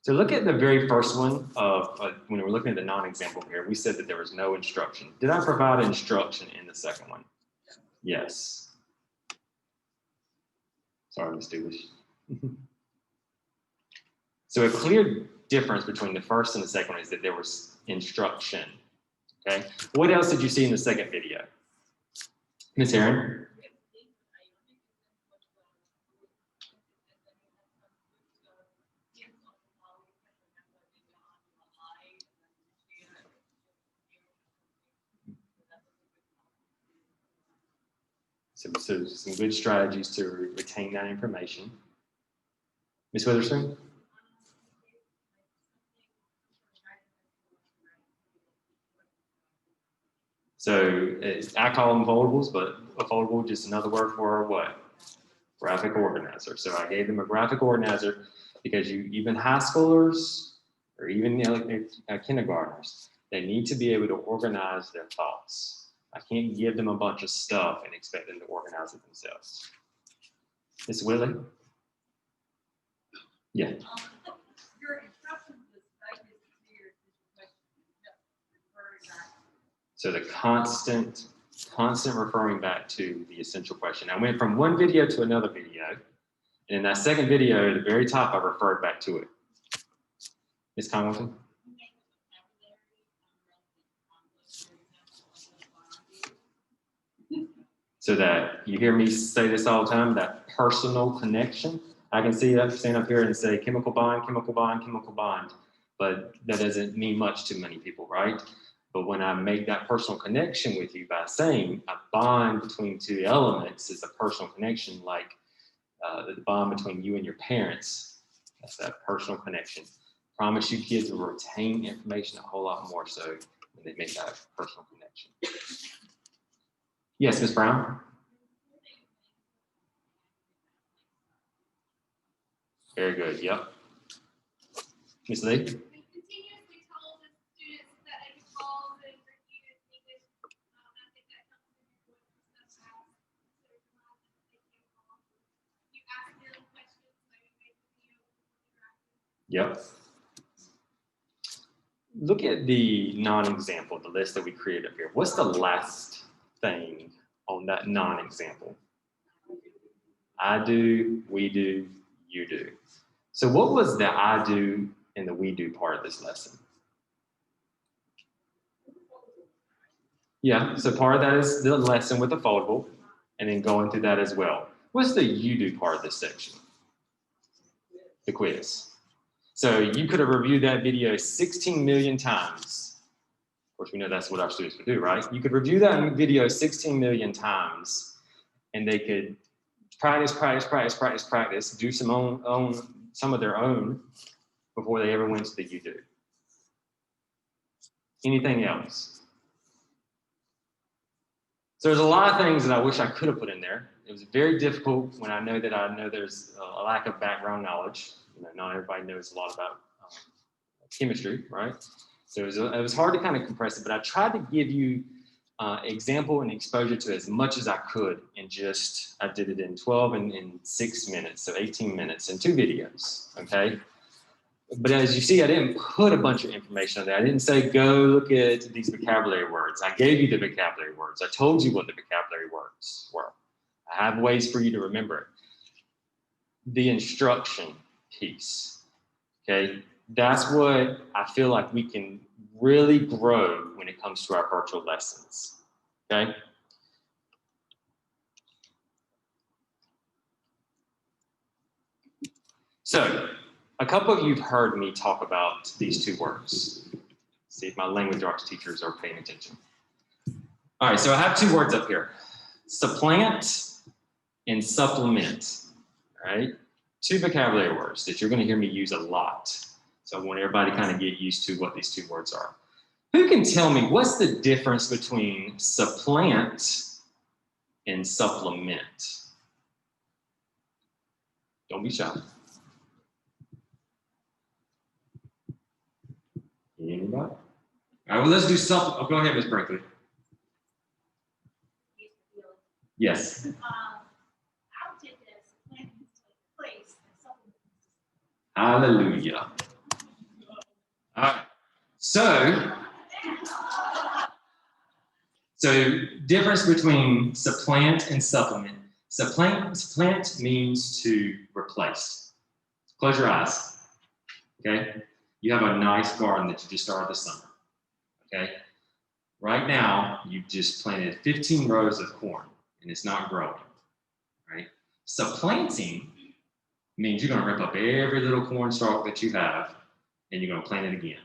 So look at the very first one of when we were looking at the non-example here, we said that there was no instruction. Did I provide instruction in the second one? Yes. Sorry, Ms. Doolish. So a clear difference between the first and the second one is that there was instruction. Okay. What else did you see in the second video? Ms. Aaron? So some good strategies to retain that information. Ms. Witherspoon? So I call them foldables, but a foldable just another word for what? graphic organizer. So I gave them a graphic organizer because even high schoolers or even kindergartners, they need to be able to organize their thoughts. I can't give them a bunch of stuff and expect them to organize it themselves. Miss Willie? Yeah. Your instructions is like this here, referring back. So the constant referring back to the essential question. I went from one video to another video, and in that second video, at the very top, I referred back to it. Ms. Conway? So that you hear me say this all the time, that personal connection. I can see that stand up here and say chemical bond, chemical bond, chemical bond, but that doesn't mean much to many people, right? But when I make that personal connection with you by saying a bond between two elements is a personal connection, like the bond between you and your parents, that's that personal connection. Promise you kids will retain information a whole lot more so when they make that personal connection. Yes, Ms. Brown? Very good, yep. Ms. Lee? We continuously told the students that they could call and review if needed. I think that comes in your stuff out. So remind them that they can call. You ask them questions, so you make the video interactive. Yep. Look at the non-example, the list that we created up here. What's the last thing on that non-example? I do, we do, you do. So what was the I do and the we do part of this lesson? Yeah, so part of that is the lesson with the foldable and then going through that as well. What's the you do part of this section? The quiz. So you could have reviewed that video 16 million times. Of course, we know that's what our students would do, right? You could review that video 16 million times and they could practice, do some of their own before they ever went to the you do. Anything else? So there's a lot of things that I wish I could have put in there. It was very difficult when I know there's a lack of background knowledge. You know, not everybody knows a lot about chemistry, right? So it was hard to kind of compress it, but I tried to give you example and exposure to as much as I could in I did it in 12 and in 6 minutes, so 18 minutes in 2 videos, okay? But as you see, I didn't put a bunch of information on there. I didn't say, go look at these vocabulary words. I gave you the vocabulary words. I told you what the vocabulary words were. I have ways for you to remember it. The instruction piece, okay? That's what I feel like we can really grow when it comes to our virtual lessons, okay? So, a couple of you have heard me talk about these 2 words. See if my language arts teachers are paying attention. All right, so I have 2 words up here. Supplant and supplement, all right? 2 vocabulary words that you're gonna hear me use a lot. So I want everybody to kind of get used to what these 2 words are. Who can tell me what's the difference between supplant and supplement? Don't be shy. Anybody? All right, well, let's do supplement. Oh, go ahead, Ms. Brinkley. Yes. How did this planning take place and supplement? Hallelujah. All right. So difference between supplant and supplement. Supplant means to replace. Close your eyes. Okay. You have a nice garden that you just started this summer. Okay. Right now, you've just planted 15 rows of corn and it's not growing. Right. Supplanting means you're going to rip up every little corn stalk that you have and you're going to plant it again.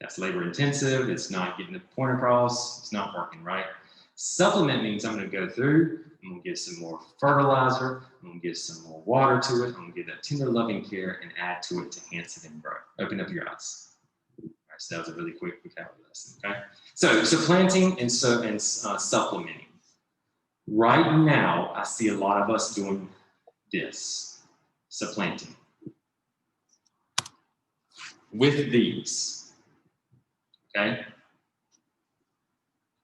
That's labor intensive. It's not getting the point across. It's not working, right? Supplement means I'm going to go through. I'm going to give some more fertilizer. I'm going to give some more water to it. I'm going to give that tender loving care and add to it to enhance it and grow. Open up your eyes. All right, so that was a really quick vocabulary lesson, okay? So supplanting and supplementing. Right now, I see a lot of us doing this, supplanting. With these, okay?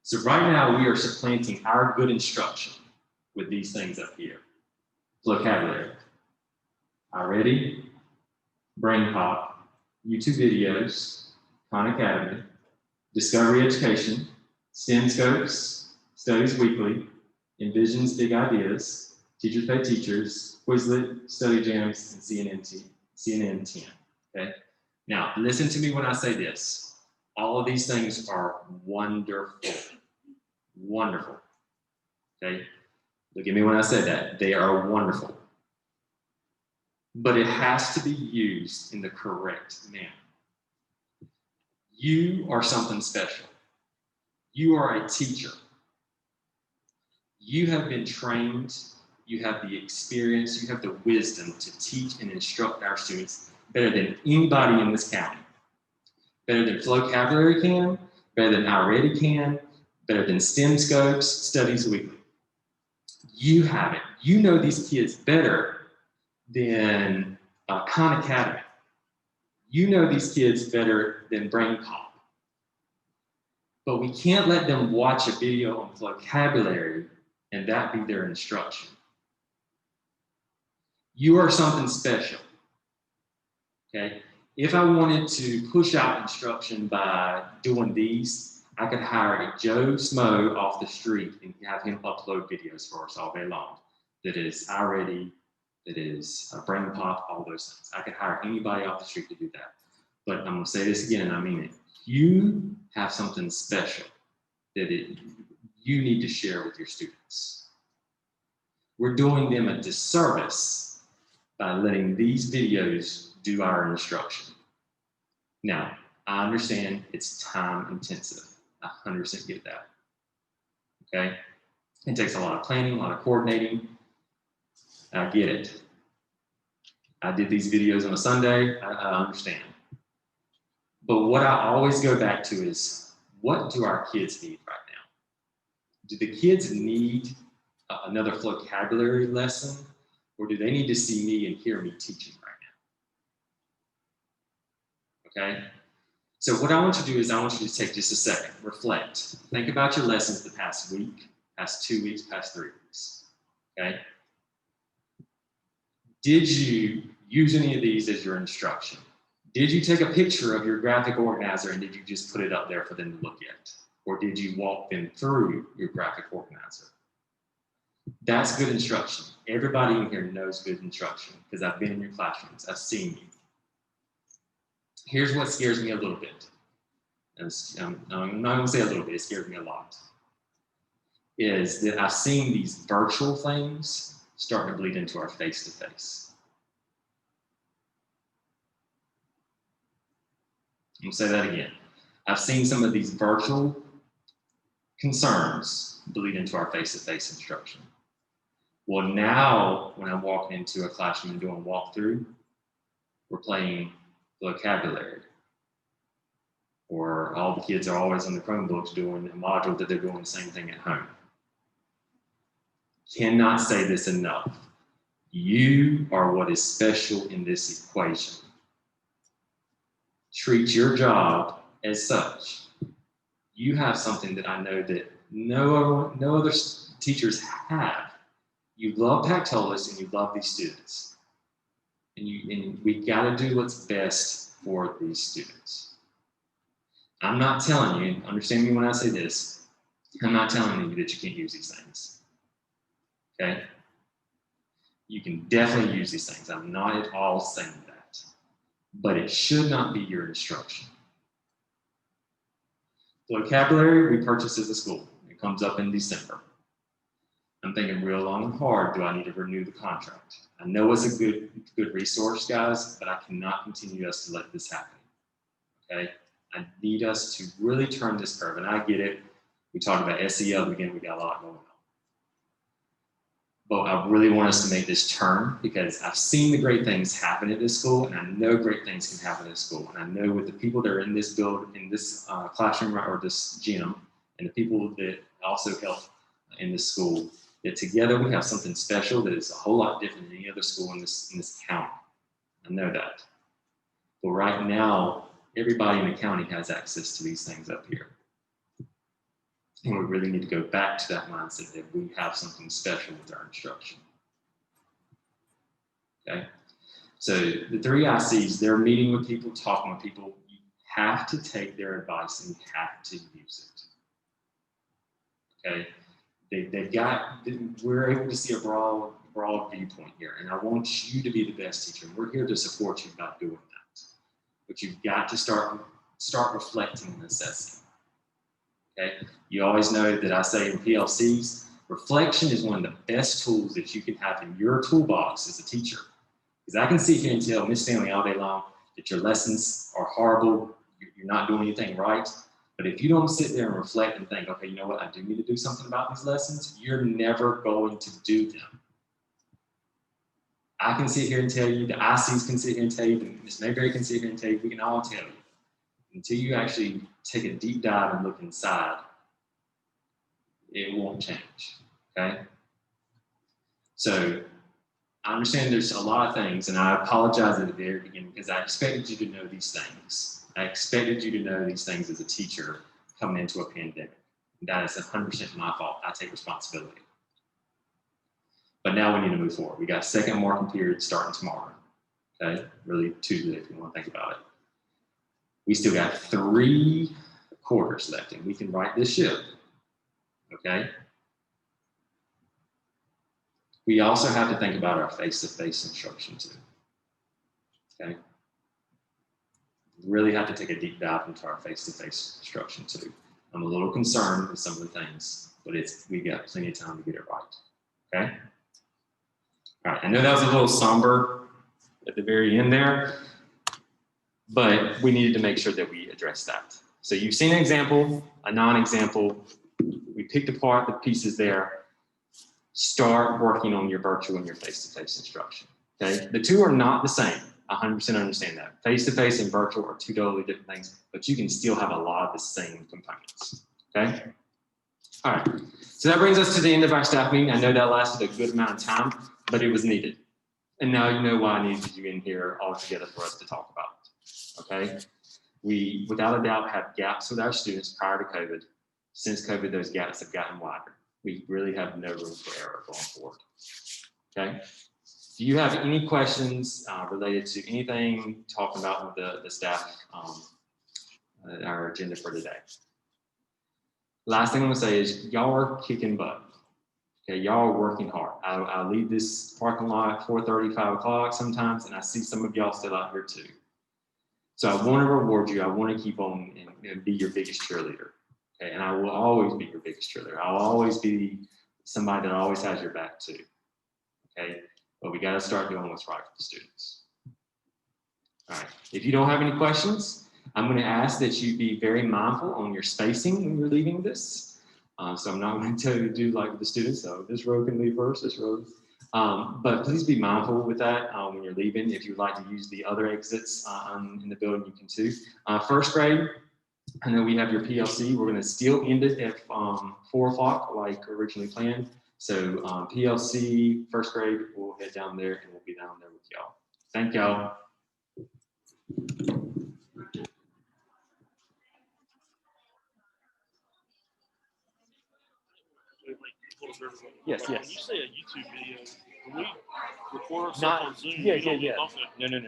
So right now we are supplanting our good instruction with these things up here. Vocabulary. iReady, Brain Pop, YouTube videos, Khan Academy, Discovery Education, STEM Scopes, Studies Weekly, Envision's Big Ideas, Teachers Pay Teachers, Quizlet, Study Jams, and CNN 10, okay? Now, listen to me when I say this. All of these things are wonderful, wonderful, okay? Look at me when I say that. They are wonderful. But it has to be used in the correct manner. You are something special. You are a teacher. You have been trained, you have the experience, you have the wisdom to teach and instruct our students better than anybody in this county. Better than Flocabulary can, better than iReady can, better than STEM Scopes, Studies Weekly. You have it. You know these kids better than Khan Academy. You know these kids better than Brain Pop. But we can't let them watch a video on vocabulary and that be their instruction. You are something special, okay? If I wanted to push out instruction by doing these, I could hire a Joe Smo off the street and have him upload videos for us all day long. That is iReady, that is Brain Pop, all those things. I could hire anybody off the street to do that. But I'm gonna say this again, and I mean it. You have something special that you need to share with your students. We're doing them a disservice by letting these videos do our instruction. Now, I understand it's time intensive. I 100% get that, okay? It takes a lot of planning, a lot of coordinating. I get it. I did these videos on a Sunday, I understand. But what I always go back to is, what do our kids need right now? Do the kids need another vocabulary lesson, or do they need to see me and hear me teaching right now? Okay? So what I want you to do is I want you to take just a second, reflect. Think about your lessons the past week, past 2 weeks, past 3 weeks, okay? Did you use any of these as your instruction? Did you take a picture of your graphic organizer and did you just put it up there for them to look at? Or did you walk them through your graphic organizer? That's good instruction. Everybody in here knows good instruction because I've been in your classrooms, I've seen you. Here's what scares me a little bit. I'm not gonna say a little bit, it scares me a lot. Is that I've seen these virtual things starting to bleed into our face-to-face. I'm gonna say that again. I've seen some of these virtual concerns bleed into our face-to-face instruction. Well, now when I'm walking into a classroom and doing a walkthrough, we're playing vocabulary. Or all the kids are always on the Chromebooks doing a module that they're doing the same thing at home. Cannot say this enough. You are what is special in this equation. Treat your job as such. You have something that I know that no other teachers have. You love Pactolus and you love these students. And we gotta do what's best for these students. I'm not telling you, understand me when I say this, I'm not telling you that you can't use these things, okay? You can definitely use these things. I'm not at all saying that, but it should not be your instruction. Vocabulary we purchase as a school. It comes up in December. I'm thinking real long and hard, do I need to renew the contract? I know it's a good resource, guys, but I cannot continue us to let this happen, okay? I need us to really turn this curve, and I get it. We talked about SEL again, we got a lot going on. But I really want us to make this turn because I've seen the great things happen at this school, and I know great things can happen at this school. And I know with the people that are in this classroom or this gym, and the people that also help in this school, that together we have something special that is a whole lot different than any other school in this county. I know that. But right now, everybody in the county has access to these things up here. And we really need to go back to that mindset that we have something special with our instruction. Okay? So the 3 ICs, they're meeting with people, talking with people. You have to take their advice and you have to use it. Okay? We're able to see a broad viewpoint here. And I want you to be the best teacher. And we're here to support you by doing that. But you've got to start reflecting and assessing. Okay? You always know that I say in PLCs, reflection is one of the best tools that you can have in your toolbox as a teacher. Because I can sit here and tell Miss Stanley all day long that your lessons are horrible, you're not doing anything right. But if you don't sit there and reflect and think, okay, you know what, I do need to do something about these lessons, you're never going to do them. I can sit here and tell you, the ICs can sit here and tell you, Ms. Mayberry can sit here and tell you, we can all tell you. Until you actually take a deep dive and look inside, it won't change, okay? So I understand there's a lot of things, and I apologize at the very beginning because I expected you to know these things. I expected you to know these things as a teacher coming into a pandemic. That is 100% my fault. I take responsibility. But now we need to move forward. We got a second marking period starting tomorrow, okay? Really Tuesday if you want to think about it. We still got 3 quarters left and we can right this ship, okay? We also have to think about our face-to-face instruction too, okay? We really have to take a deep dive into our face-to-face instruction too. I'm a little concerned with some of the things, but we got plenty of time to get it right, okay? All right, I know that was a little somber at the very end there, but we needed to make sure that we address that. So you've seen an example, a non-example. We picked apart the pieces there. Start working on your virtual and your face-to-face instruction, okay? The 2 are not the same. 100% understand that. Face-to-face and virtual are 2 totally different things, but you can still have a lot of the same components, okay? All right, so that brings us to the end of our staff meeting. I know that lasted a good amount of time, but it was needed. And now you know why I needed you in here all together for us to talk about it, okay? We, without a doubt, have gaps with our students prior to COVID. Since COVID, those gaps have gotten wider. We really have no room for error going forward, okay? Do you have any questions related to anything talking about with the staff, our agenda for today? Last thing I'm gonna say is y'all are kicking butt. Okay, y'all are working hard. I leave this parking lot at 4:30, 5 o'clock sometimes, and I see some of y'all still out here too. So I want to reward you. I want to keep on and be your biggest cheerleader. Okay, and I will always be your biggest cheerleader. I'll always be somebody that always has your back too. Okay, but we got to start doing what's right for the students. All right, if you don't have any questions, I'm going to ask that you be very mindful on your spacing when you're leaving this. So I'm not going to tell you to do like with the students, so this row can leave first, this row. But please be mindful with that when you're leaving. If you'd like to use the other exits in the building, you can too. First grade, I know we have your PLC. We're going to still end it at 4 o'clock like originally planned. So PLC, first grade, we'll head down there and we'll be down there with y'all. Thank y'all. Yes, yes. When you say a YouTube video, when we record ourselves Not, on Zoom, yeah, you don't yeah. get off it. No.